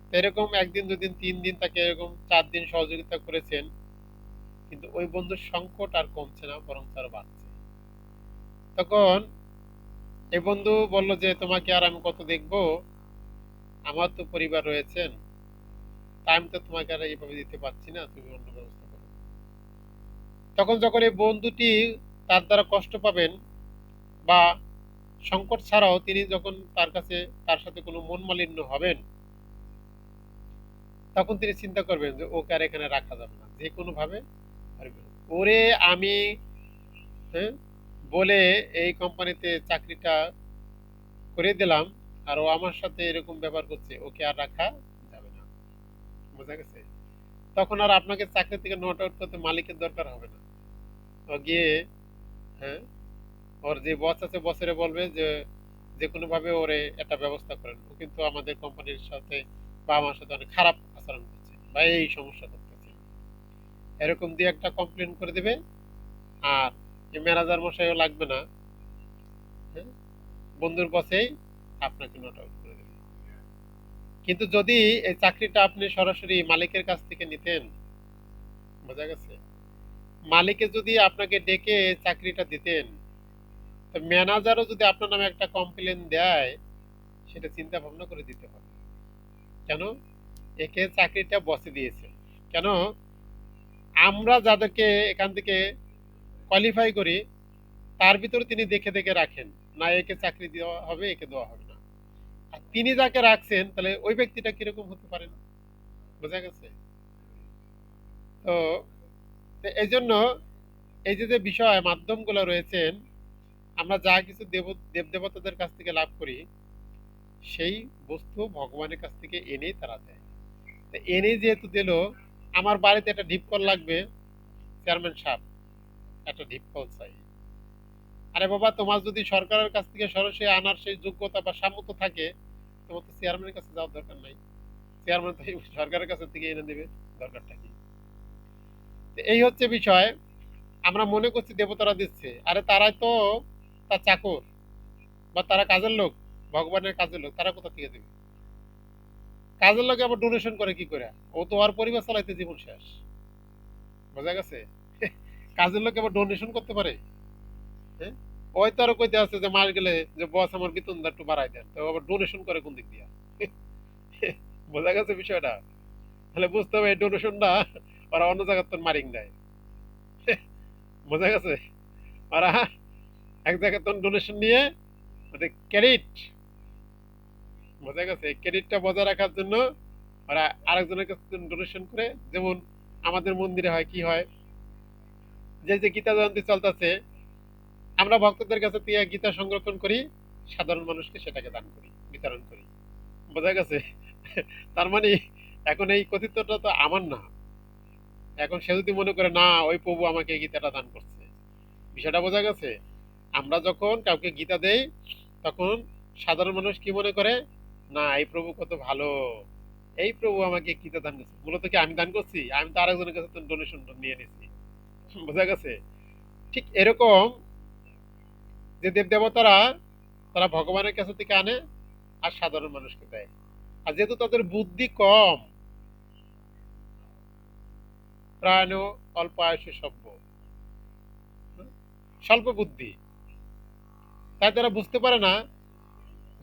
তো এরকম একদিন, দুদিন, 3 দিন, তাকে এরকম 4 দিন সহযোগিতা করেছেন, কিন্তু ওই বন্ধুর সংকট আর কমছে না, বরং তার বাড়ছে। তখন এই বন্ধু বলল যে তোমাকে আর আমি কত দেখবো, আমার তো পরিবার রয়েছেন, তা আমি তো তোমাকে আর এইভাবে দিতে পারছি না, তুমি অন্য ব্যবস্থা করো। তখন যখন এই বন্ধুটি তার দ্বারা কষ্ট পাবেন বা সংকট ছাড়াও তিনি যখন তার সাথে কোনো মন মালিন্য হবেন, তখন তিনি চিন্তা করবেন যে ওকে আর এখানে রাখা যাবে না, যে কোনো ভাবে পারবে না। ওরে আমি, হ্যাঁ, বলে এই কোম্পানিতে চাকরিটা করে দিলাম, আর ও আমার সাথে এরকম ব্যবহার করছে, ওকে আর রাখা যাবে না। বোঝা গেছে? তখন আর আপনাকে চাকরি থেকে নোট আউট করতে মালিকের দরকার হবে না। ও গিয়ে, হ্যাঁ, ওর যে বস আছে বসেরে বলবে যে যে কোনো ভাবে ওরে একটা ব্যবস্থা করেন, ও কিন্তু আমাদের কোম্পানির সাথে বা আমার সাথে অনেক খারাপ আচরণ করছে বা এই সমস্যা করতেছে, এরকম দিয়ে একটা কমপ্লেন করে দিবে। আর এই ম্যানেজার মশাইও লাগবে না, হ্যাঁ, বন্ধুর বসেই আপনাকে নোট আউট করে দেবে। কিন্তু যদি এই চাকরিটা আপনি সরাসরি মালিকের কাছ থেকে নিতেন, বোঝা গেছে, মালিকে যদি আপনাকে ডেকে চাকরিটা দিতেন, তো ম্যানেজারও যদি আপনার নামে একটা কমপ্লেন দেয়, সেটা চিন্তা ভাবনা করে দিতে হবে। কেন? একে চাকরিটা বসে দিয়েছে। কেন? আমরা যাদেরকে এখান থেকে কোয়ালিফাই করি, তার ভিতরে তিনি দেখে দেখে রাখেন, না একে চাকরি দেওয়া হবে, একে দেওয়া হবে না। আর তিনি যাকে রাখছেন, তাহলে ওই ব্যক্তিটা কিরকম হতে পারেন, বোঝা গেছে? তো তো এই জন্য এই যে যে বিষয় মাধ্যমগুলো রয়েছেন, আমরা যা কিছু দেব দেবতাদের কাছ থেকে লাভ করি, সেই বস্তু ভগবানের কাছ থেকে এনেই তারা দেয়। তো এনেই যেহেতু দিল, আমার বাড়িতে একটা ঢিপ কল লাগবে, চেয়ারম্যান সাহেব একটা ঢিপ কল চাই। আরে বাবা, তোমার যদি সরকারের কাছ থেকে সরাসরি আনার সেই যোগ্যতা বা সামর্থ্য থাকে, তোমার তো চেয়ারম্যানের কাছে যাওয়ার দরকার নাই। চেয়ারম্যান তো সরকারের কাছ থেকে এনে দেবে, দরকারটা কি? তো এই হচ্ছে বিষয়। আমরা মনে করছি দেবতারা দিচ্ছে, আরে তারাই তো তার চাকর বা তারা কাজের লোক, ভগবানের কাজের লোক, তারা কোথা থেকে দেবে? কাজের লোকে আবার ডোনেশন করে কি করে? ও তো আর পরিবার চালাইতে জীবন শেষ, বোঝা গেছে? কাজের লোক আবার ডোনেশন করতে পারে? হ্যাঁ, ওই তো আরো কইতে আছে যে মাস গেলে যে বস আমার বেতনটা একটু বাড়াই দেন, তো আবার ডোনেশন করে কোন দিক দিয়া? বোঝা গেছে বিষয়টা? তাহলে বুঝতে হবে এই ডোনেশনটা ওরা অন্য জায়গার তো মারিং দেয়। বোঝা গেছে? ওরা এক জায়গায় তো ডোনেশন নিয়ে ওদের ক্রেডিট, বোঝা গেছে, ক্রেডিটটা বজায় রাখার জন্য ওরা আরেকজনের কাছে ডোনেশন করে। যেমন আমাদের মন্দিরে হয়, কি হয়, যে যে গীতা জয়ন্তী চলতেছে, আমরা ভক্তদের কাছে থেকে গীতা সংরক্ষণ করি, সাধারণ মানুষকে সেটাকে দান করি, বিতরণ করি। বোঝা গেছে? তার মানে এখন এই কর্তৃত্বটা তো আমার না। এখন সে যদি মনে করে না ওই প্রভু আমাকে এই গীতাটা দান করছে, বিষয়টা বোঝা গেছে? আমরা যখন কাউকে গীতা দেই, তখন সাধারণ মানুষ কি মনে করে, না এই প্রভু কত ভালো, এই প্রভু আমাকে গীতা দান করছে, মূলত কি আমি দান করছি? আমি তো আরেকজনের কাছে ডোনেশন নিয়ে নিছি। বোঝা গেছে? ঠিক এরকম যে দেব দেবতারা, তারা ভগবানের কাছে থেকে আনে আর সাধারণ মানুষকে দেয়। আর যেহেতু তাদের বুদ্ধি কম, প্রাণ অল্প আয়ুষ সভ্য, স্বল্প বুদ্ধি, তাই তারা বুঝতে পারে না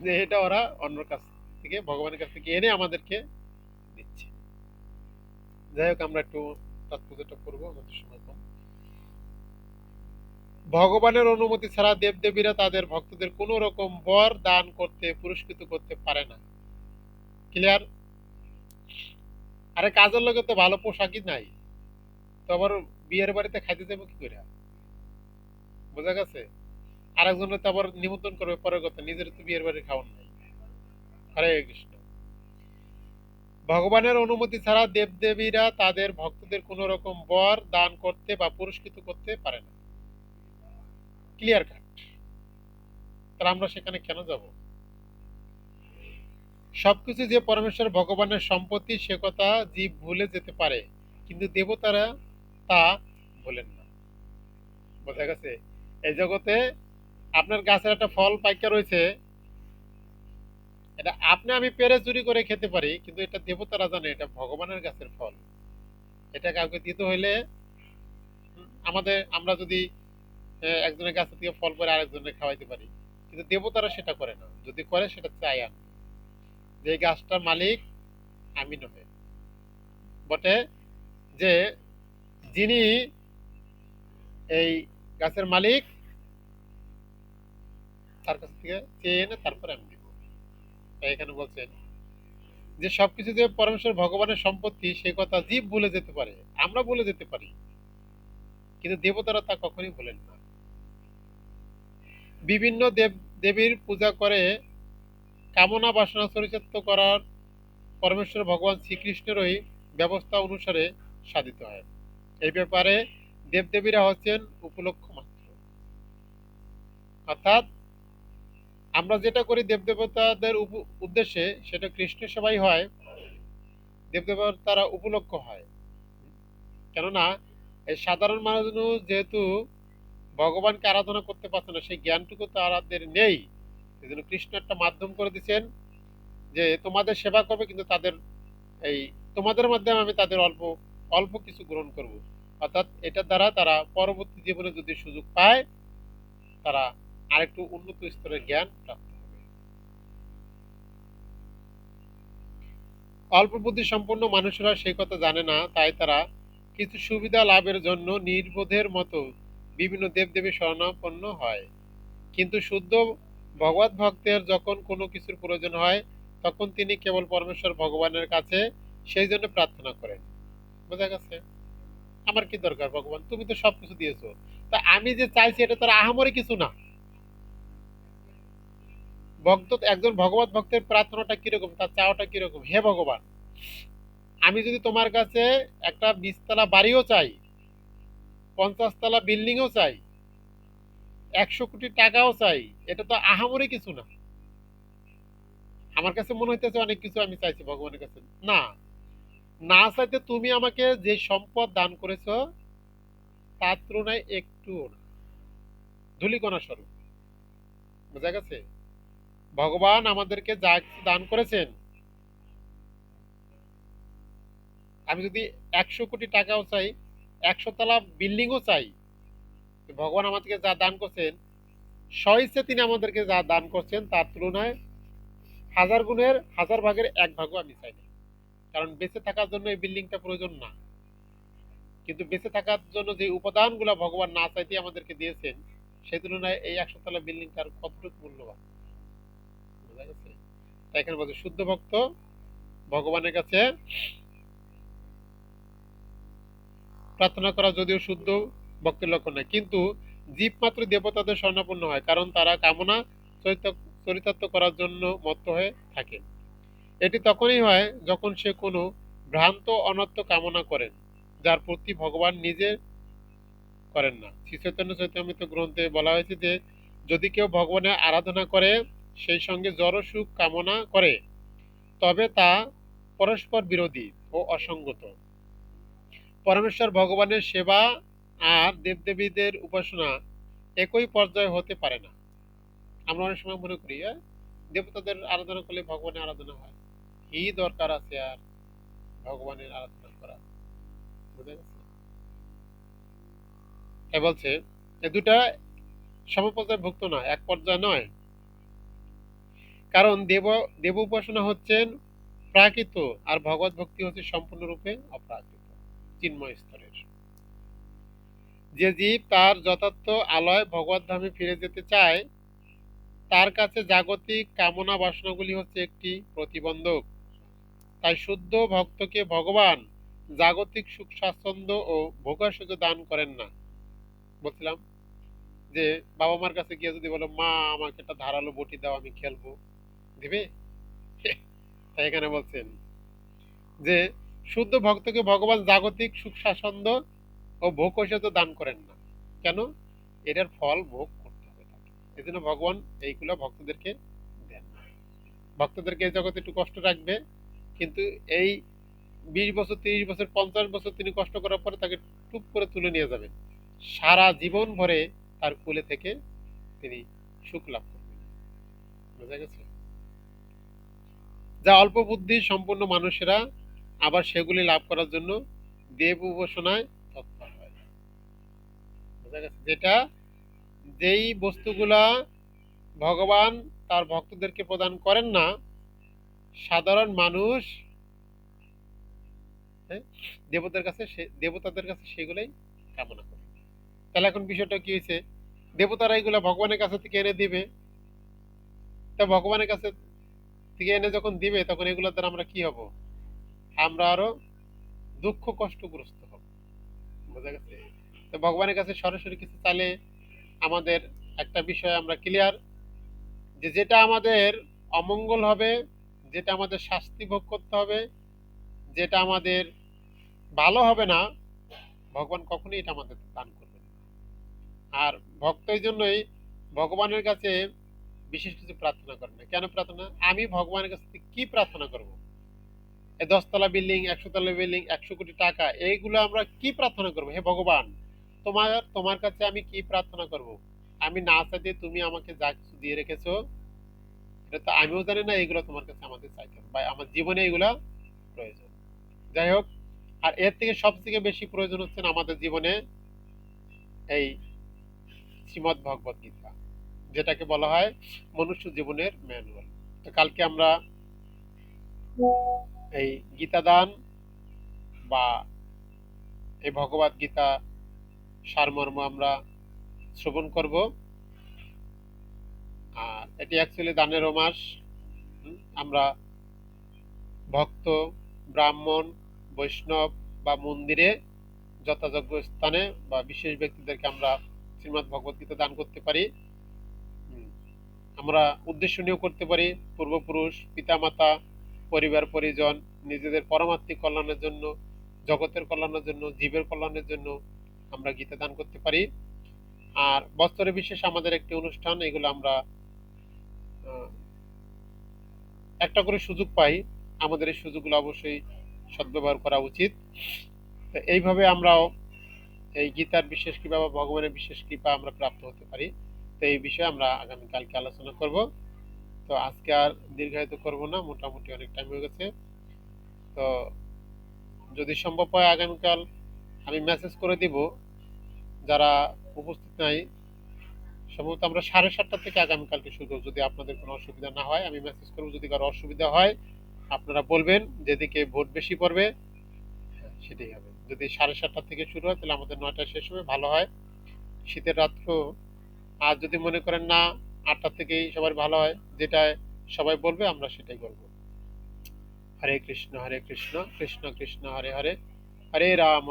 যে এটা ওরা অন্য কাছ থেকে, ভগবানের কাছ থেকে এনে আমাদেরকে দিচ্ছে। যাই হোক, আমরা একটু তাৎপর্যটা করবো, আমাদের সময় কম। ভগবানের অনুমতি ছাড়া দেবদেবীরা তাদের ভক্তদের কোন রকম বর দান করতে, পুরস্কৃত করতে পারে না। ক্লিয়ার? আরে কাজের লোকের তো ভালো পোশাকই নাই, তো আবার বিয়ের বাড়িতে খাইতে যাবো কি করে? বোঝা গেছে? আরেকজনের তো আবার নিমন্ত্রণ করবে পরের কথা, নিজের তো বিয়ের বাড়ি খাওয়ান নাই। হরে কৃষ্ণ। ভগবানের অনুমতি ছাড়া দেবদেবীরা তাদের ভক্তদের কোন রকম বর দান করতে বা পুরস্কৃত করতে পারে না। Clear cut. তাহলে আমরা সেখানে কেন যাব? সবকিছু যে পরমেশ্বর ভগবানের সম্পত্তি, সে কথা জীব ভুলে যেতে পারে, কিন্তু দেবতারা তা ভোলেন না। বোঝা গেছে? এই জগতে আপনার গাছের একটা ফল পাইকা রয়েছে, এটা আপনি আমি পেরে চুরি করে খেতে পারি, কিন্তু এটা দেবতারা জানে এটা ভগবানের গাছের ফল। এটা কাউকে দিতে হইলে আমরা যদি একজনের গাছ থেকে ফল পরে আরেকজনের খাওয়াইতে পারি, কিন্তু দেবতারা সেটা করে না। যদি করে, সেটা চাই আমি, যে এই গাছটার মালিক আমি নহে, বটে যে যিনি এই গাছের মালিক, তার কাছ থেকে চেয়ে এনে তারপরে আমি দিব। তাই এখানে বলছেন যে সবকিছু যে পরমেশ্বর ভগবানের সম্পত্তি, সে কথা জীব ভুলে যেতে পারে, আমরা ভুলে যেতে পারি, কিন্তু দেবতারা তা কখনোই ভুলেন না। বিভিন্ন দেব দেবীর পূজা করে কামনা বাসনা চরিতার্থ করার পরমেশ্বর ভগবান শ্রীকৃষ্ণেরই ব্যবস্থা অনুসারে সাধিত হয়। এই ব্যাপারে দেবদেবীরা হচ্ছেন উপলক্ষ মাত্র। অর্থাৎ আমরা যেটা করি দেবদেবতাদের উদ্দেশ্যে, সেটা কৃষ্ণ সেবাই হয়, দেবদেবতারা উপলক্ষ হয়। কেননা এই সাধারণ মানুষ যেহেতু ভগবানকে আরাধনা করতে পারছে না, সেই জ্ঞানটুকু তো আমাদের নেই। এই জন্য কৃষ্ণ একটা মাধ্যম করে দিচ্ছেন, যে তোমাদের সেবা করবে, কিন্তু তাদের এই তোমাদের মাধ্যমে আমি তাদের অল্প অল্প কিছু গ্রহণ করব। অর্থাৎ এটার দ্বারা তারা পরবর্তী জীবনে যদি সুযোগ পায়, তারা আরেকটু উন্নত স্তরের জ্ঞান প্রাপ্ত হবে। অল্প বুদ্ধি সম্পন্ন মানুষেরা সেই কথা জানে না, তাই তারা কিছু সুবিধা লাভের জন্য নির্বোধের মতো বিভিন্ন দেবদেবীর শরণাপন্ন হয়। কিন্তু শুদ্ধ ভগবত ভক্তের যখন কোনো কিছুর প্রয়োজন হয়, তখন তিনি কেবল পরমেশ্বর ভগবানের কাছে সেই জন্য প্রার্থনা করেন। বোঝা গেছে? আমার কি দরকার ভগবান, তুমি তো সবকিছু দিয়েছো, তা আমি যে চাইছি এটা তার আহামরি কিছু না। ভক্ত, একজন ভগবত ভক্তের প্রার্থনাটা কিরকম, তার চাওয়াটা কিরকম, হে ভগবান, আমি যদি তোমার কাছে একটা 20 তলা বাড়িও চাই, 50 তলা বিল্ডিংও চাই, 100 কোটি টাকাও চাই, এটা তো আহামরি কিছু না। আমার কাছে মনে হইতেছে অনেক কিছু আমি চাইছি ভগবানের কাছে। না, না চাইতে তুমি আমাকে যে সম্পদ দান করেছো, তার তুলনায় একটু ধূলিকণা স্বরূপ। বোঝা গেছে? ভগবান আমাদেরকে যা কিছু দান করেছেন, আমি যদি 100 কোটি টাকাও চাই, 100 তলা বিল্ডিংও চাই, ভগবান আমাদেরকে যা দান করছেন, স্বইচ্ছে তিনি আমাদেরকে যা দান করছেন, তার তুলনায় হাজার গুণের হাজার ভাগের এক ভাগও আমি চাই না। কারণ বেঁচে থাকার জন্য এই বিল্ডিংটা প্রয়োজন না, কিন্তু বেঁচে থাকার জন্য যে উপাদানগুলো ভগবান না চাইতে আমাদেরকে দিয়েছেন, সেই তুলনায় এই 100 তলা বিল্ডিংটার কতটুকু মূল্যবান। বোঝা গেছে? তাই এখানে বলছে শুদ্ধ ভক্ত ভগবানের কাছে প্রার্থনা করা যদিও শুদ্ধ ভক্তের লক্ষণ নয়, কিন্তু জীব মাত্র দেবতাদের শরণাপন্ন হয়, কারণ তারা কামনা চরিতার্থ করার জন্য মত্ত হয়ে থাকে। এটি তখনই হয় যখন সে কোনো ভ্রান্ত অনর্থ কামনা করেন, যার প্রতি ভগবান নিজে করেন না। শ্রী চৈতন্য চৈতামৃত গ্রন্থে বলা হয়েছে যে যদি কেউ ভগবানের আরাধনা করে, সেই সঙ্গে জড় সুখ কামনা করে, তবে তা পরস্পর বিরোধী ও অসঙ্গত। পরমেশ্বর ভগবানের সেবা আর দেবদেবীদের উপাসনা একই পর্যায়ে হতে পারে না। আমরা অনেক সময় মনে করি দেবতাদের আরাধনা করলে ভগবানের আরাধনা হয়, কি দরকার আছে আর ভগবানের আরাধনা করা। বুঝা গেছে? এ বলছে এ দুটা সমপর্যায়ে ভুক্ত নয়, এক পর্যায়ে নয়। কারণ দেব উপাসনা হচ্ছেন প্রাকৃত, আর ভগবত ভক্তি হচ্ছে সম্পূর্ণরূপে অপ্রাকৃত, চিন্ময় স্তরের। যে জীব তার যথার্থ আলয় ভগবত ধামে ফিরে যেতে চায়, তার কাছে জাগতিক কামনা বাসনাগুলি হচ্ছে একটি প্রতিবন্ধক। তাই শুদ্ধ ভক্তকে ভগবান জাগতিক সুখ স্বাচ্ছন্দ্য ও ভোগৈশ্বর্য দান করেন না। বলছিলাম যে বাবা মার কাছে গিয়ে যদি বলো, মা আমাকে একটা ধারালো বটি দাও, আমি খেলবো, দিবে? তাই এখানে বলছেন যে শুদ্ধ ভক্তকে ভগবান জাগতিক সুখ স্বাচ্ছন্দ্য ও ভোগ ঐশ্বর্য দান করেন না। কেন? এটার ফল ভোগ করতে হবে তাকে। এই জন্য ভগবান এইগুলো ভক্তদেরকে দেন না। ভক্তদেরকে এই জগতে একটু কষ্ট রাখবে, কিন্তু এই 20 বছর, 30 বছর, 50 বছর তিনি কষ্ট করার পরে তাকে টুপ করে তুলে নিয়ে যাবেন। সারা জীবন ভরে তার কোলে থেকে তিনি সুখ লাভ করবেন। বোঝা গেছে? যা অল্প বুদ্ধি সম্পন্ন মানুষেরা আবার সেগুলি লাভ করার জন্য দেব উপাসনায় তৎপর হয়। বোঝা গেছে? যেই বস্তুগুলা ভগবান তার ভক্তদেরকে প্রদান করেন না, সাধারণ মানুষ হ্যাঁ, দেবতাদের কাছে সেগুলোই কামনা করে। তাহলে এখন বিষয়টা কি হয়েছে, দেবতারা এগুলা ভগবানের কাছে থেকে এনে দিবে, তা ভগবানের কাছে থেকে এনে যখন দিবে, তখন এগুলোর দ্বারা আমরা কি হব? আমরা আরো দুঃখ কষ্টগ্রস্ত হব। বোঝা গেছে? তো ভগবানের কাছে সরাসরি কিছু চাইলে আমাদের একটা বিষয় আমরা ক্লিয়ার, যে যেটা আমাদের অমঙ্গল হবে, যেটা আমাদের শাস্তি ভোগ করতে হবে, যেটা আমাদের ভালো হবে না, ভগবান কখনোই এটা আমাদের দান করবেন না। আর ভক্ত এই জন্যই ভগবানের কাছে বিশেষ কিছু প্রার্থনা করেন না। কেন প্রার্থনা? আমি ভগবানের কাছে কি প্রার্থনা করব? এই 10 তলা বিল্ডিং, 100 তলা বিল্ডিং, 100 কোটি টাকা, এইগুলো আমরা কি প্রার্থনা করবো? হে ভগবান, তোমার তোমার কাছে আমি কি প্রার্থনা করব? আমি না চাইতে তুমি আমাকে যা কিছু দিয়ে রেখেছো, এটা তো আমিও জানি না, এগুলো তোমার কাছে আমাদের চাইতে হবে বা আমার জীবনে এগুলা প্রয়োজন। যাই হোক, আর এর থেকে সবথেকে বেশি প্রয়োজন হচ্ছে আমাদের জীবনে এই শ্রীমদ্ ভগবত গীতা, যেটাকে বলা হয় মনুষ্য জীবনের ম্যানুয়াল। তো কালকে আমরা এই গীতা দান বা এই ভগবত গীতা সারমর্ম আমরা শ্রবণ করব। আর এটি অ্যাকচুয়ালি দানেরও মাস। আমরা ভক্ত, ব্রাহ্মণ, বৈষ্ণব বা মন্দিরে যথাযোগ্য স্থানে বা বিশেষ ব্যক্তিদেরকে আমরা শ্রীমদ্ ভগবত গীতা দান করতে পারি। আমরা উদ্দেশ্য নিয়েও করতে পারি, পূর্বপুরুষ, পিতামাতা, পরিবার পরিজন, নিজেদের পরমাত্মিক কল্যাণের জন্য, জগতের কল্যাণের জন্য, জীবের কল্যাণের জন্য আমরা গীতা দান করতে পারি। আর বছরে বিশেষ আমাদের একটি অনুষ্ঠান, এগুলো আমরা একটা করে সুযোগ পাই, আমাদের এই সুযোগগুলো অবশ্যই সদ্ব্যবহার করা উচিত। তো এইভাবে আমরাও এই গীতার বিশেষ কৃপা বা ভগবানের বিশেষ কৃপা আমরা প্রাপ্ত হতে পারি। তো এই বিষয়ে আমরা আগামীকালকে আলোচনা করব। তো আজকে আর দীর্ঘায়িত করব না, মোটামুটি অনেক টাইম হয়ে গেছে। তো যদি সম্ভব হয় আগামীকাল আমি মেসেজ করে দিব, যারা উপস্থিত নাই সম্ভবত আমরা 7:30 থেকে আগামীকালকে শুরু করব। যদি আপনাদের কোনো অসুবিধা না হয় আমি মেসেজ করব, যদি কারো অসুবিধা হয় আপনারা বলবেন, যেদিকে ভোট বেশি পড়বে সেটাই হবে। যদি 7:30 থেকে শুরু হয় তাহলে আমাদের 9টায় শেষ হবে, ভালো হয় শীতের রাত্র। আর যদি মনে করেন না 8টা থেকেই সবার ভালো হয়, যেটা সবাই বলবে আমরা সেটাই করব। হরে কৃষ্ণ কৃষ্ণ কৃষ্ণ হরে হরে, হরে রাম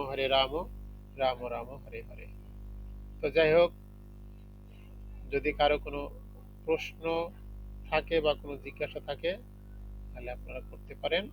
রাম রাম হরে হরে। তো যাই হোক, যদি কারো কোনো প্রশ্ন থাকে বা কোনো জিজ্ঞাসা থাকে তাহলে আপনারা করতে পারেন।